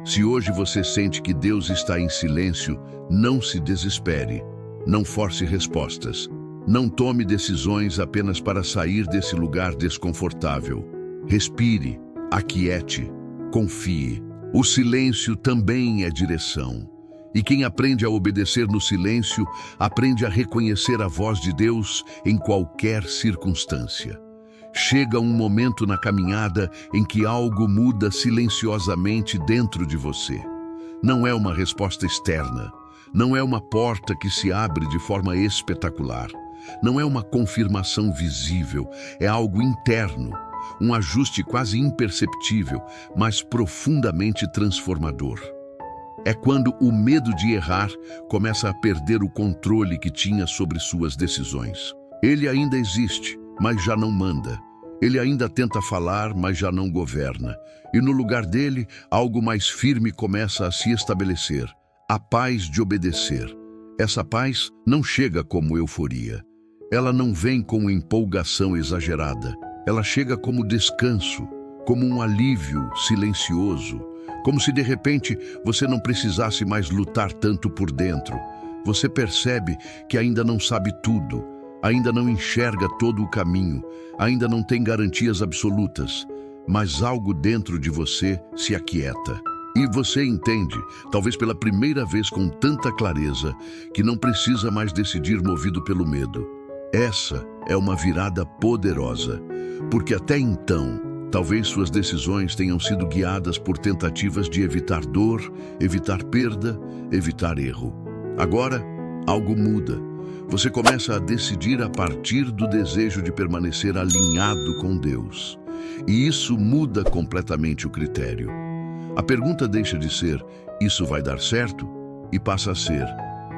Se hoje você sente que Deus está em silêncio, não se desespere. Não force respostas. Não tome decisões apenas para sair desse lugar desconfortável. Respire, aquiete, confie. O silêncio também é direção. E quem aprende a obedecer no silêncio, aprende a reconhecer a voz de Deus em qualquer circunstância. Chega um momento na caminhada em que algo muda silenciosamente dentro de você. Não é uma resposta externa, não é uma porta que se abre de forma espetacular, não é uma confirmação visível, é algo interno, um ajuste quase imperceptível, mas profundamente transformador. É quando o medo de errar começa a perder o controle que tinha sobre suas decisões. Ele ainda existe, mas já não manda. Ele ainda tenta falar, mas já não governa. E no lugar dele, algo mais firme começa a se estabelecer: a paz de obedecer. Essa paz não chega como euforia. Ela não vem com empolgação exagerada. Ela chega como descanso, como um alívio silencioso, como se de repente você não precisasse mais lutar tanto por dentro. Você percebe que ainda não sabe tudo, ainda não enxerga todo o caminho, ainda não tem garantias absolutas, mas algo dentro de você se aquieta. E você entende, talvez pela primeira vez com tanta clareza, que não precisa mais decidir movido pelo medo. Essa é uma virada poderosa, porque até então, talvez suas decisões tenham sido guiadas por tentativas de evitar dor, evitar perda, evitar erro. Agora, algo muda. Você começa a decidir a partir do desejo de permanecer alinhado com Deus. E isso muda completamente o critério. A pergunta deixa de ser: isso vai dar certo? E passa a ser: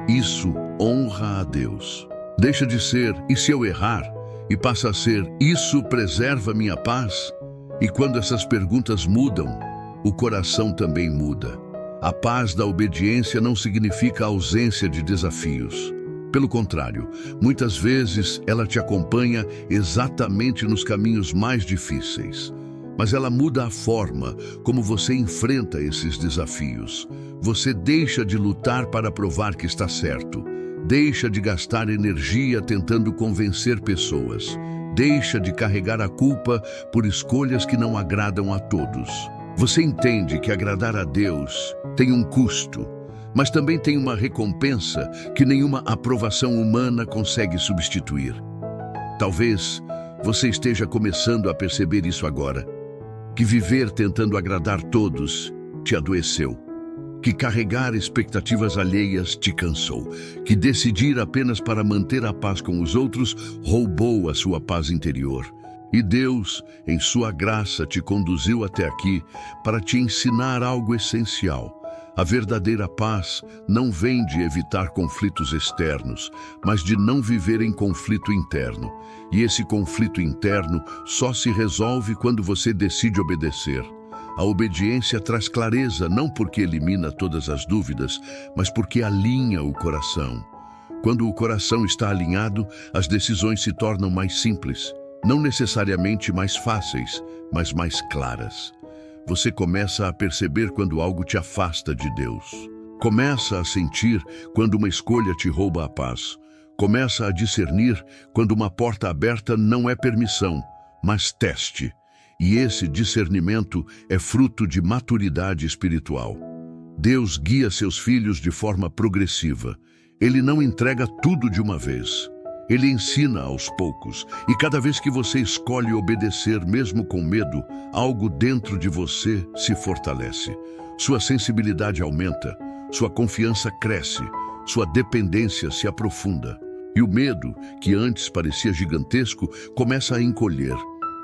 isso honra a Deus. Deixa de ser: e se eu errar? E passa a ser: isso preserva minha paz? E quando essas perguntas mudam, o coração também muda. A paz da obediência não significa a ausência de desafios. Pelo contrário, muitas vezes ela te acompanha exatamente nos caminhos mais difíceis. Mas ela muda a forma como você enfrenta esses desafios. Você deixa de lutar para provar que está certo. Deixa de gastar energia tentando convencer pessoas. Deixa de carregar a culpa por escolhas que não agradam a todos. Você entende que agradar a Deus tem um custo, mas também tem uma recompensa que nenhuma aprovação humana consegue substituir. Talvez você esteja começando a perceber isso agora, que viver tentando agradar todos te adoeceu, que carregar expectativas alheias te cansou, que decidir apenas para manter a paz com os outros roubou a sua paz interior. E Deus, em sua graça, te conduziu até aqui para te ensinar algo essencial. A verdadeira paz não vem de evitar conflitos externos, mas de não viver em conflito interno. E esse conflito interno só se resolve quando você decide obedecer. A obediência traz clareza não porque elimina todas as dúvidas, mas porque alinha o coração. Quando o coração está alinhado, as decisões se tornam mais simples, não necessariamente mais fáceis, mas mais claras. Você começa a perceber quando algo te afasta de Deus. Começa a sentir quando uma escolha te rouba a paz. Começa a discernir quando uma porta aberta não é permissão, mas teste. E esse discernimento é fruto de maturidade espiritual. Deus guia seus filhos de forma progressiva. Ele não entrega tudo de uma vez. Ele ensina aos poucos, e cada vez que você escolhe obedecer mesmo com medo, algo dentro de você se fortalece. Sua sensibilidade aumenta, sua confiança cresce, sua dependência se aprofunda. E o medo, que antes parecia gigantesco, começa a encolher.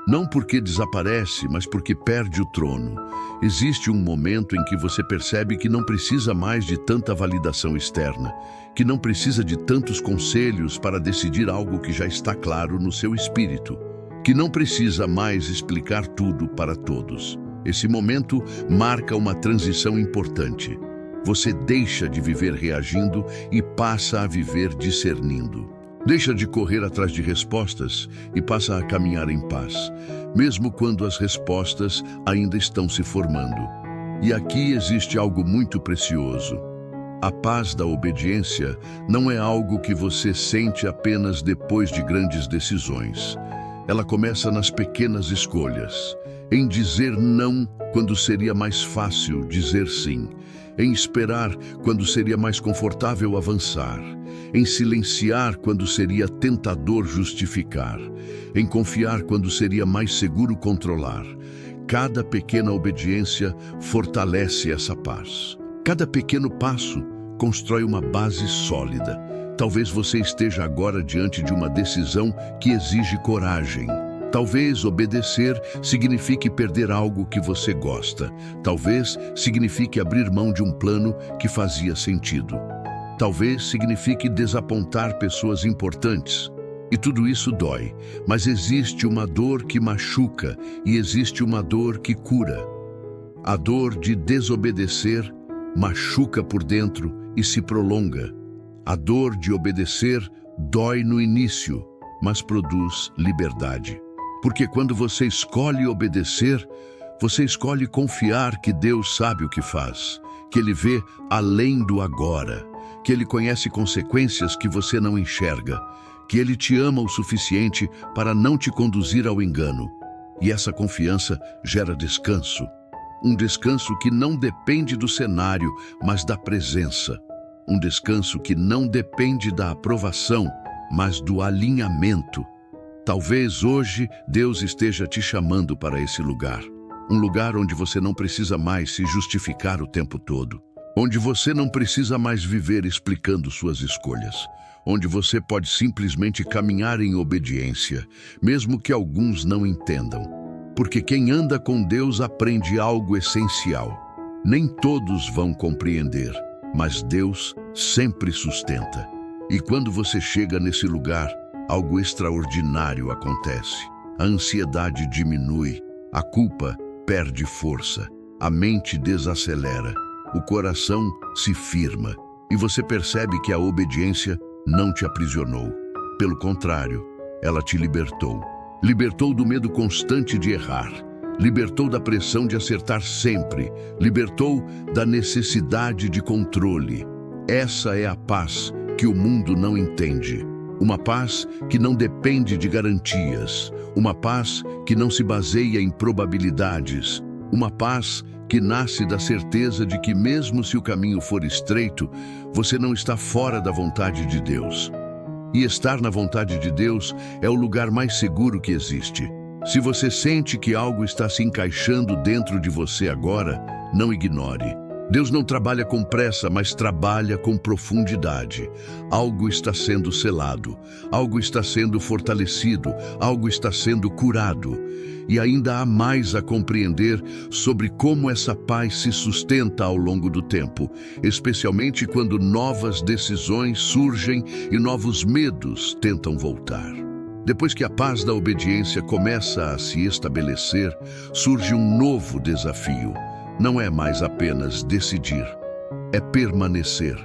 Não porque desaparece, mas porque perde o trono. Existe um momento em que você percebe que não precisa mais de tanta validação externa, que não precisa de tantos conselhos para decidir algo que já está claro no seu espírito, que não precisa mais explicar tudo para todos. Esse momento marca uma transição importante. Você deixa de viver reagindo e passa a viver discernindo. Deixa de correr atrás de respostas e passa a caminhar em paz, mesmo quando as respostas ainda estão se formando. E aqui existe algo muito precioso. A paz da obediência não é algo que você sente apenas depois de grandes decisões. Ela começa nas pequenas escolhas, em dizer não quando seria mais fácil dizer sim, em esperar quando seria mais confortável avançar, em silenciar quando seria tentador justificar, em confiar quando seria mais seguro controlar. Cada pequena obediência fortalece essa paz. Cada pequeno passo constrói uma base sólida. Talvez você esteja agora diante de uma decisão que exige coragem. Talvez obedecer signifique perder algo que você gosta. Talvez signifique abrir mão de um plano que fazia sentido. Talvez signifique desapontar pessoas importantes. E tudo isso dói, mas existe uma dor que machuca e existe uma dor que cura. A dor de desobedecer machuca por dentro e se prolonga. A dor de obedecer dói no início, mas produz liberdade. Porque quando você escolhe obedecer, você escolhe confiar que Deus sabe o que faz, que Ele vê além do agora, que Ele conhece consequências que você não enxerga, que Ele te ama o suficiente para não te conduzir ao engano. E essa confiança gera descanso. Um descanso que não depende do cenário, mas da presença. Um descanso que não depende da aprovação, mas do alinhamento. Talvez hoje Deus esteja te chamando para esse lugar. Um lugar onde você não precisa mais se justificar o tempo todo. Onde você não precisa mais viver explicando suas escolhas. Onde você pode simplesmente caminhar em obediência, mesmo que alguns não entendam. Porque quem anda com Deus aprende algo essencial. Nem todos vão compreender, mas Deus sempre sustenta. E quando você chega nesse lugar, algo extraordinário acontece. A ansiedade diminui, a culpa perde força, a mente desacelera, o coração se firma e você percebe que a obediência não te aprisionou. Pelo contrário, ela te libertou. Libertou do medo constante de errar. Libertou da pressão de acertar sempre. Libertou da necessidade de controle. Essa é a paz que o mundo não entende. Uma paz que não depende de garantias. Uma paz que não se baseia em probabilidades. Uma paz que nasce da certeza de que mesmo se o caminho for estreito, você não está fora da vontade de Deus. E estar na vontade de Deus é o lugar mais seguro que existe. Se você sente que algo está se encaixando dentro de você agora, não ignore. Deus não trabalha com pressa, mas trabalha com profundidade. Algo está sendo selado, algo está sendo fortalecido, algo está sendo curado. E ainda há mais a compreender sobre como essa paz se sustenta ao longo do tempo, especialmente quando novas decisões surgem e novos medos tentam voltar. Depois que a paz da obediência começa a se estabelecer, surge um novo desafio. Não é mais apenas decidir, é permanecer,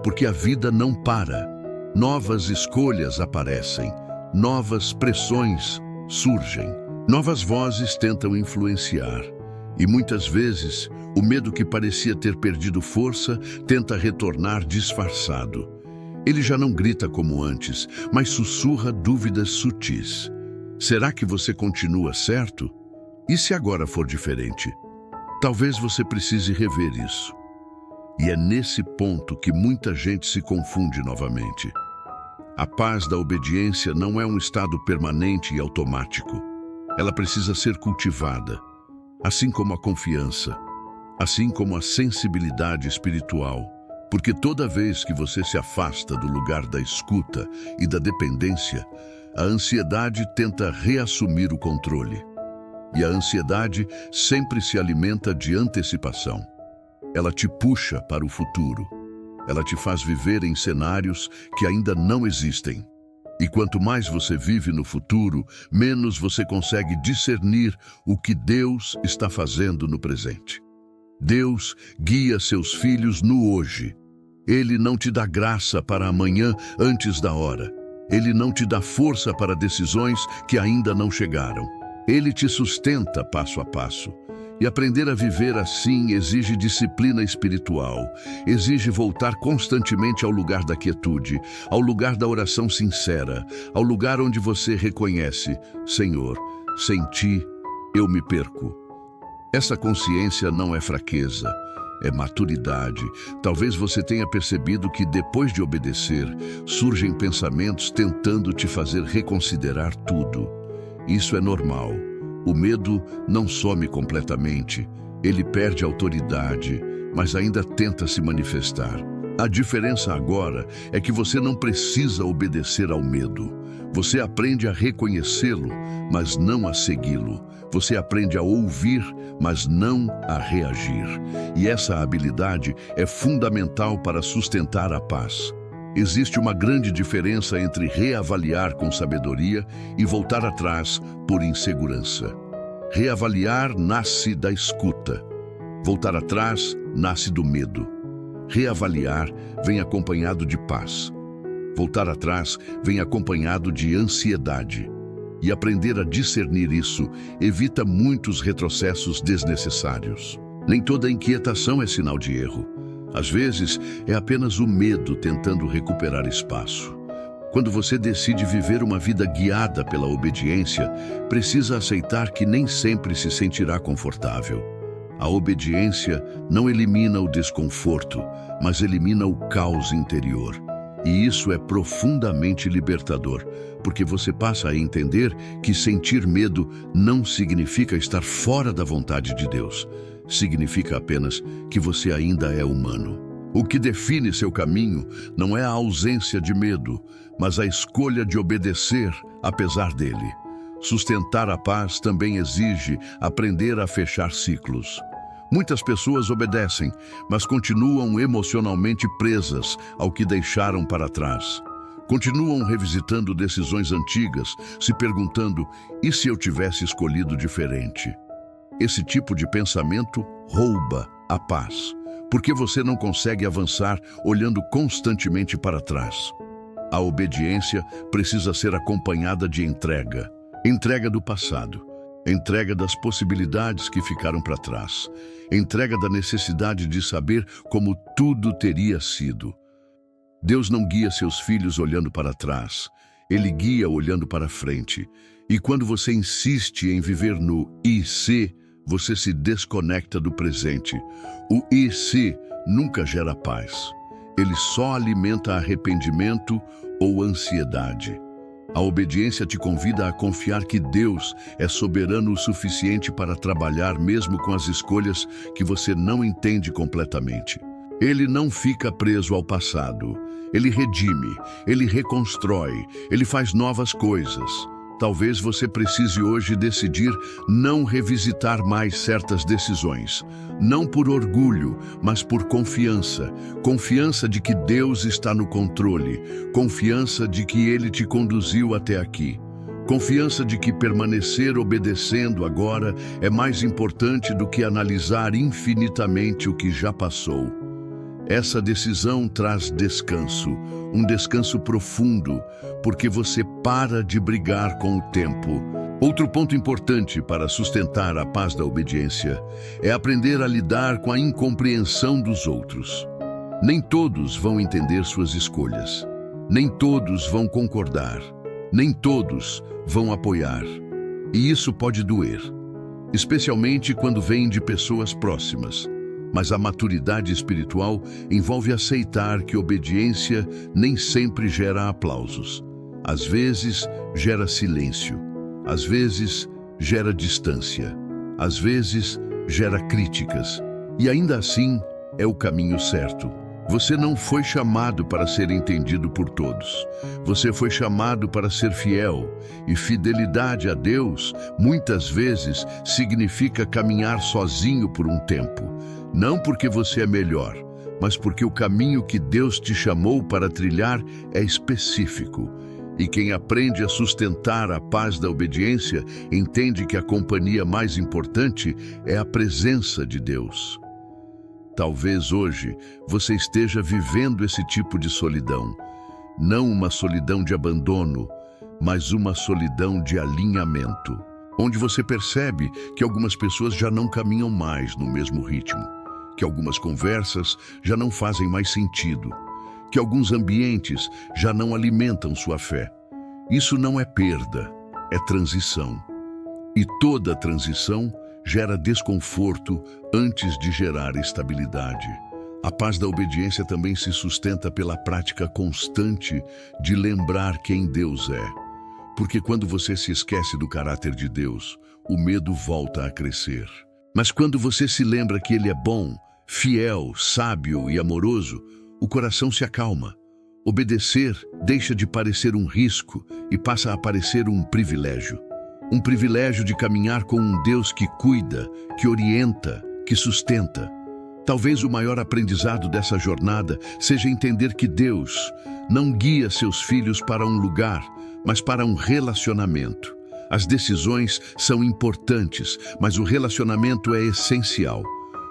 porque a vida não para. Novas escolhas aparecem, novas pressões surgem, novas vozes tentam influenciar. E muitas vezes, o medo que parecia ter perdido força tenta retornar disfarçado. Ele já não grita como antes, mas sussurra dúvidas sutis. Será que você continua certo? E se agora for diferente? Talvez você precise rever isso. E é nesse ponto que muita gente se confunde novamente. A paz da obediência não é um estado permanente e automático. Ela precisa ser cultivada, assim como a confiança, assim como a sensibilidade espiritual. Porque toda vez que você se afasta do lugar da escuta e da dependência, a ansiedade tenta reassumir o controle. E a ansiedade sempre se alimenta de antecipação. Ela te puxa para o futuro. Ela te faz viver em cenários que ainda não existem. E quanto mais você vive no futuro, menos você consegue discernir o que Deus está fazendo no presente. Deus guia seus filhos no hoje. Ele não te dá graça para amanhã antes da hora. Ele não te dá força para decisões que ainda não chegaram. Ele te sustenta passo a passo. E aprender a viver assim exige disciplina espiritual, exige voltar constantemente ao lugar da quietude, ao lugar da oração sincera, ao lugar onde você reconhece: Senhor, sem ti eu me perco. Essa consciência não é fraqueza, é maturidade. Talvez você tenha percebido que depois de obedecer, surgem pensamentos tentando te fazer reconsiderar tudo. Isso é normal. O medo não some completamente. Ele perde autoridade, mas ainda tenta se manifestar. A diferença agora é que você não precisa obedecer ao medo. Você aprende a reconhecê-lo, mas não a segui-lo. Você aprende a ouvir, mas não a reagir. E essa habilidade é fundamental para sustentar a paz. Existe uma grande diferença entre reavaliar com sabedoria e voltar atrás por insegurança. Reavaliar nasce da escuta. Voltar atrás nasce do medo. Reavaliar vem acompanhado de paz. Voltar atrás vem acompanhado de ansiedade. E aprender a discernir isso evita muitos retrocessos desnecessários. Nem toda inquietação é sinal de erro. Às vezes, é apenas o medo tentando recuperar espaço. Quando você decide viver uma vida guiada pela obediência, precisa aceitar que nem sempre se sentirá confortável. A obediência não elimina o desconforto, mas elimina o caos interior. E isso é profundamente libertador, porque você passa a entender que sentir medo não significa estar fora da vontade de Deus. Significa apenas que você ainda é humano. O que define seu caminho não é a ausência de medo, mas a escolha de obedecer apesar dele. Sustentar a paz também exige aprender a fechar ciclos. Muitas pessoas obedecem, mas continuam emocionalmente presas ao que deixaram para trás. Continuam revisitando decisões antigas, se perguntando: e se eu tivesse escolhido diferente? Esse tipo de pensamento rouba a paz, porque você não consegue avançar olhando constantemente para trás. A obediência precisa ser acompanhada de entrega. Entrega do passado. Entrega das possibilidades que ficaram para trás. Entrega da necessidade de saber como tudo teria sido. Deus não guia seus filhos olhando para trás. Ele guia olhando para frente. E quando você insiste em viver no "e se", você se desconecta do presente. O "e se" nunca gera paz. Ele só alimenta arrependimento ou ansiedade. A obediência te convida a confiar que Deus é soberano o suficiente para trabalhar mesmo com as escolhas que você não entende completamente. Ele não fica preso ao passado. Ele redime, ele reconstrói, ele faz novas coisas. Talvez você precise hoje decidir não revisitar mais certas decisões. Não por orgulho, mas por confiança. Confiança de que Deus está no controle. Confiança de que Ele te conduziu até aqui. Confiança de que permanecer obedecendo agora é mais importante do que analisar infinitamente o que já passou. Essa decisão traz descanso, um descanso profundo, porque você para de brigar com o tempo. Outro ponto importante para sustentar a paz da obediência é aprender a lidar com a incompreensão dos outros. Nem todos vão entender suas escolhas. Nem todos vão concordar. Nem todos vão apoiar. E isso pode doer, especialmente quando vem de pessoas próximas. Mas a maturidade espiritual envolve aceitar que obediência nem sempre gera aplausos. Às vezes, gera silêncio. Às vezes, gera distância. Às vezes, gera críticas. E ainda assim, é o caminho certo. Você não foi chamado para ser entendido por todos. Você foi chamado para ser fiel. E fidelidade a Deus, muitas vezes, significa caminhar sozinho por um tempo. Não porque você é melhor, mas porque o caminho que Deus te chamou para trilhar é específico. E quem aprende a sustentar a paz da obediência entende que a companhia mais importante é a presença de Deus. Talvez hoje você esteja vivendo esse tipo de solidão. Não uma solidão de abandono, mas uma solidão de alinhamento, onde você percebe que algumas pessoas já não caminham mais no mesmo ritmo, que algumas conversas já não fazem mais sentido, que alguns ambientes já não alimentam sua fé. Isso não é perda, é transição. E toda transição gera desconforto antes de gerar estabilidade. A paz da obediência também se sustenta pela prática constante de lembrar quem Deus é. Porque quando você se esquece do caráter de Deus, o medo volta a crescer. Mas quando você se lembra que Ele é bom, fiel, sábio e amoroso, o coração se acalma. Obedecer deixa de parecer um risco e passa a parecer um privilégio. Um privilégio de caminhar com um Deus que cuida, que orienta, que sustenta. Talvez o maior aprendizado dessa jornada seja entender que Deus não guia seus filhos para um lugar, mas para um relacionamento. As decisões são importantes, mas o relacionamento é essencial.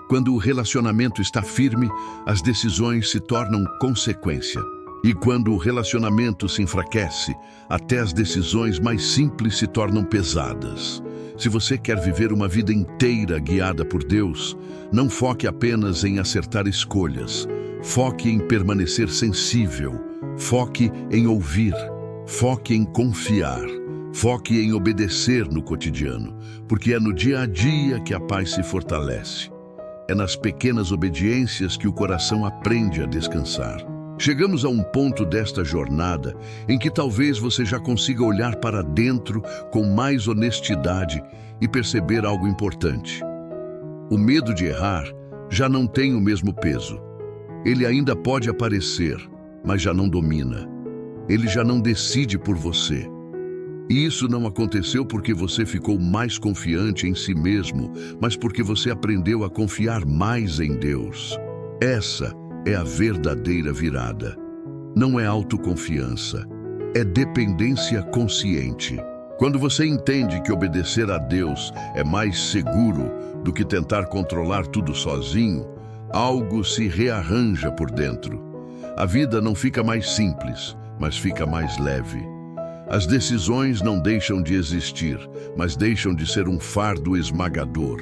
Quando o relacionamento está firme, as decisões se tornam consequência. E quando o relacionamento se enfraquece, até as decisões mais simples se tornam pesadas. Se você quer viver uma vida inteira guiada por Deus, não foque apenas em acertar escolhas. Foque em permanecer sensível. Foque em ouvir. Foque em confiar. Foque em obedecer no cotidiano, porque é no dia a dia que a paz se fortalece. É nas pequenas obediências que o coração aprende a descansar. Chegamos a um ponto desta jornada em que talvez você já consiga olhar para dentro com mais honestidade e perceber algo importante. O medo de errar já não tem o mesmo peso. Ele ainda pode aparecer, mas já não domina. Ele já não decide por você. E isso não aconteceu porque você ficou mais confiante em si mesmo, mas porque você aprendeu a confiar mais em Deus. Essa é a verdadeira virada. Não é autoconfiança, é dependência consciente. Quando você entende que obedecer a Deus é mais seguro do que tentar controlar tudo sozinho, algo se rearranja por dentro. A vida não fica mais simples, mas fica mais leve. As decisões não deixam de existir, mas deixam de ser um fardo esmagador.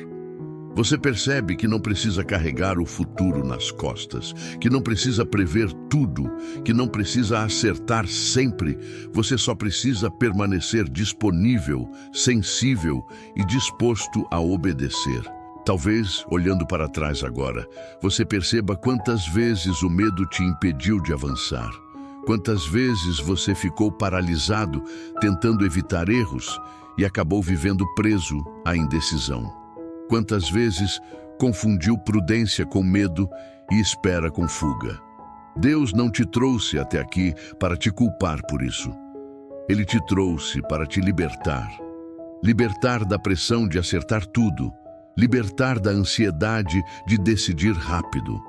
Você percebe que não precisa carregar o futuro nas costas, que não precisa prever tudo, que não precisa acertar sempre. Você só precisa permanecer disponível, sensível e disposto a obedecer. Talvez, olhando para trás agora, você perceba quantas vezes o medo te impediu de avançar. Quantas vezes você ficou paralisado, tentando evitar erros e acabou vivendo preso à indecisão. Quantas vezes confundiu prudência com medo e espera com fuga. Deus não te trouxe até aqui para te culpar por isso. Ele te trouxe para te libertar. Libertar da pressão de acertar tudo. Libertar da ansiedade de decidir rápido.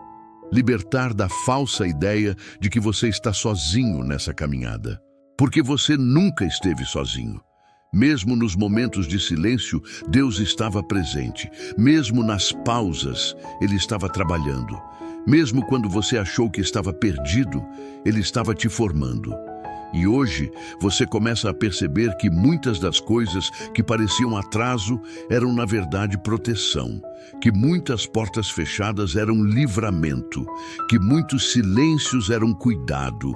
Libertar da falsa ideia de que você está sozinho nessa caminhada. Porque você nunca esteve sozinho. Mesmo nos momentos de silêncio, Deus estava presente. Mesmo nas pausas, Ele estava trabalhando. Mesmo quando você achou que estava perdido, Ele estava te formando. E hoje, você começa a perceber que muitas das coisas que pareciam atraso eram, na verdade, proteção. Que muitas portas fechadas eram livramento. Que muitos silêncios eram cuidado.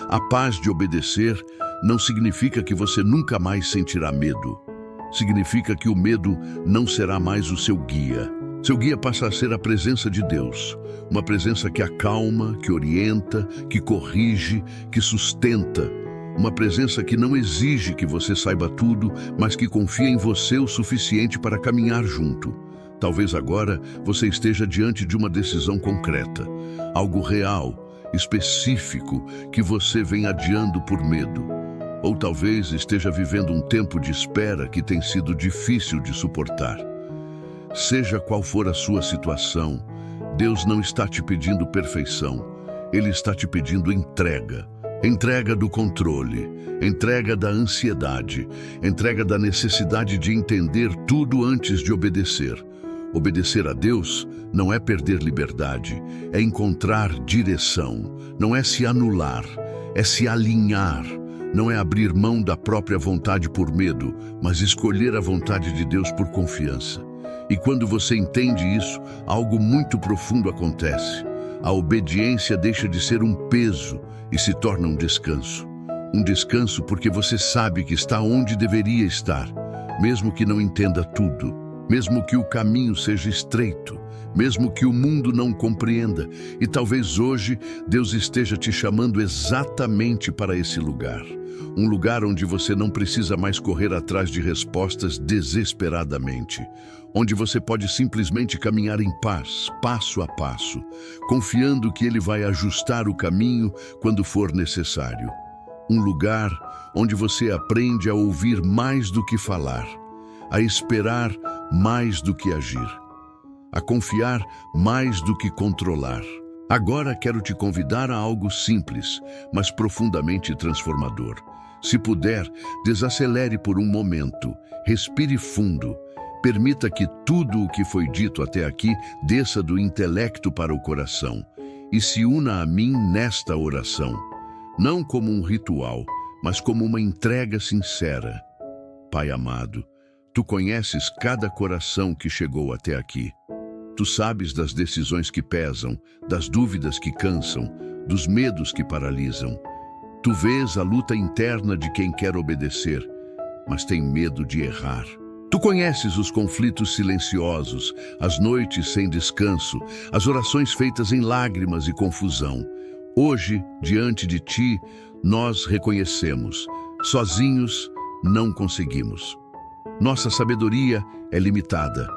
A paz de obedecer não significa que você nunca mais sentirá medo. Significa que o medo não será mais o seu guia. Seu guia passa a ser a presença de Deus. Uma presença que acalma, que orienta, que corrige, que sustenta. Uma presença que não exige que você saiba tudo, mas que confia em você o suficiente para caminhar junto. Talvez agora você esteja diante de uma decisão concreta. Algo real, específico, que você vem adiando por medo. Ou talvez esteja vivendo um tempo de espera que tem sido difícil de suportar. Seja qual for a sua situação, Deus não está te pedindo perfeição. Ele está te pedindo entrega. Entrega do controle, entrega da ansiedade, entrega da necessidade de entender tudo antes de obedecer. Obedecer a Deus não é perder liberdade, é encontrar direção. Não é se anular, é se alinhar. Não é abrir mão da própria vontade por medo, mas escolher a vontade de Deus por confiança. E quando você entende isso, algo muito profundo acontece. A obediência deixa de ser um peso e se torna um descanso. Um descanso porque você sabe que está onde deveria estar, mesmo que não entenda tudo, mesmo que o caminho seja estreito, mesmo que o mundo não compreenda. E talvez hoje Deus esteja te chamando exatamente para esse lugar. Um lugar onde você não precisa mais correr atrás de respostas desesperadamente. Onde você pode simplesmente caminhar em paz, passo a passo, confiando que Ele vai ajustar o caminho quando for necessário. Um lugar onde você aprende a ouvir mais do que falar, a esperar mais do que agir, a confiar mais do que controlar. Agora quero te convidar a algo simples, mas profundamente transformador. Se puder, desacelere por um momento, respire fundo, permita que tudo o que foi dito até aqui desça do intelecto para o coração e se una a mim nesta oração, não como um ritual, mas como uma entrega sincera. Pai amado, Tu conheces cada coração que chegou até aqui. Tu sabes das decisões que pesam, das dúvidas que cansam, dos medos que paralisam. Tu vês a luta interna de quem quer obedecer, mas tem medo de errar. Tu conheces os conflitos silenciosos, as noites sem descanso, as orações feitas em lágrimas e confusão. Hoje, diante de Ti, nós reconhecemos, sozinhos não conseguimos. Nossa sabedoria é limitada,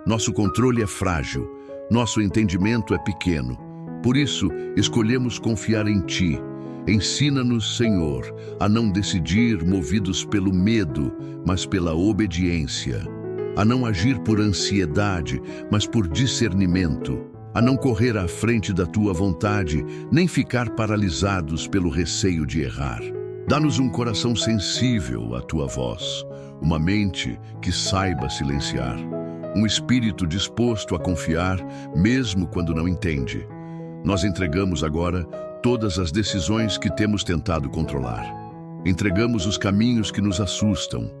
nosso controle é frágil, nosso entendimento é pequeno. Por isso, escolhemos confiar em Ti. Ensina-nos, Senhor, a não decidir movidos pelo medo, mas pela obediência. A não agir por ansiedade, mas por discernimento. A não correr à frente da Tua vontade, nem ficar paralisados pelo receio de errar. Dá-nos um coração sensível à Tua voz, uma mente que saiba silenciar, um espírito disposto a confiar, mesmo quando não entende. Nós entregamos agora todas as decisões que temos tentado controlar. Entregamos os caminhos que nos assustam,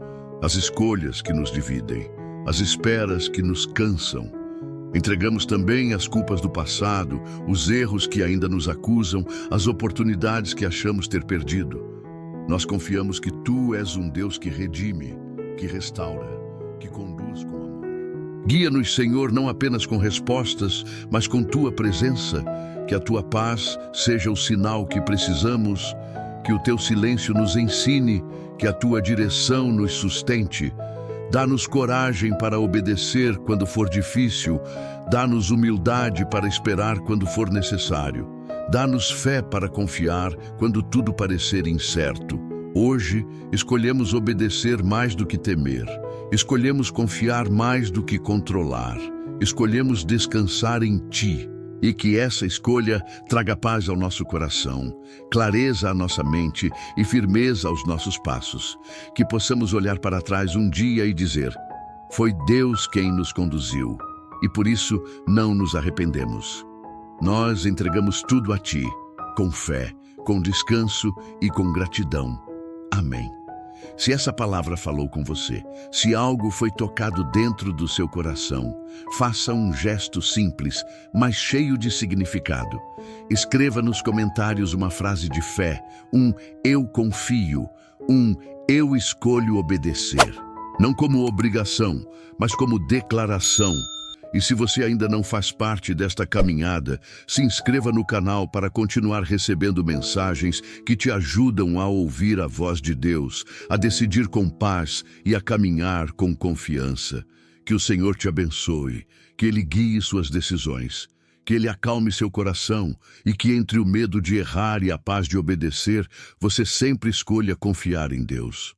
as escolhas que nos dividem, as esperas que nos cansam. Entregamos também as culpas do passado, os erros que ainda nos acusam, as oportunidades que achamos ter perdido. Nós confiamos que Tu és um Deus que redime, que restaura, que conduz com amor. Guia-nos, Senhor, não apenas com respostas, mas com Tua presença. Que a Tua paz seja o sinal que precisamos, que o Teu silêncio nos ensine, que a Tua direção nos sustente. Dá-nos coragem para obedecer quando for difícil, dá-nos humildade para esperar quando for necessário. Dá-nos fé para confiar quando tudo parecer incerto. Hoje, escolhemos obedecer mais do que temer. Escolhemos confiar mais do que controlar. Escolhemos descansar em Ti. E que essa escolha traga paz ao nosso coração, clareza à nossa mente e firmeza aos nossos passos. Que possamos olhar para trás um dia e dizer: foi Deus quem nos conduziu, e por isso não nos arrependemos. Nós entregamos tudo a Ti, com fé, com descanso e com gratidão. Amém. Se essa palavra falou com você, se algo foi tocado dentro do seu coração, faça um gesto simples, mas cheio de significado. Escreva nos comentários uma frase de fé, um "eu confio", um "eu escolho obedecer". Não como obrigação, mas como declaração. E se você ainda não faz parte desta caminhada, se inscreva no canal para continuar recebendo mensagens que te ajudam a ouvir a voz de Deus, a decidir com paz e a caminhar com confiança. Que o Senhor te abençoe, que Ele guie suas decisões, que Ele acalme seu coração e que entre o medo de errar e a paz de obedecer, você sempre escolha confiar em Deus.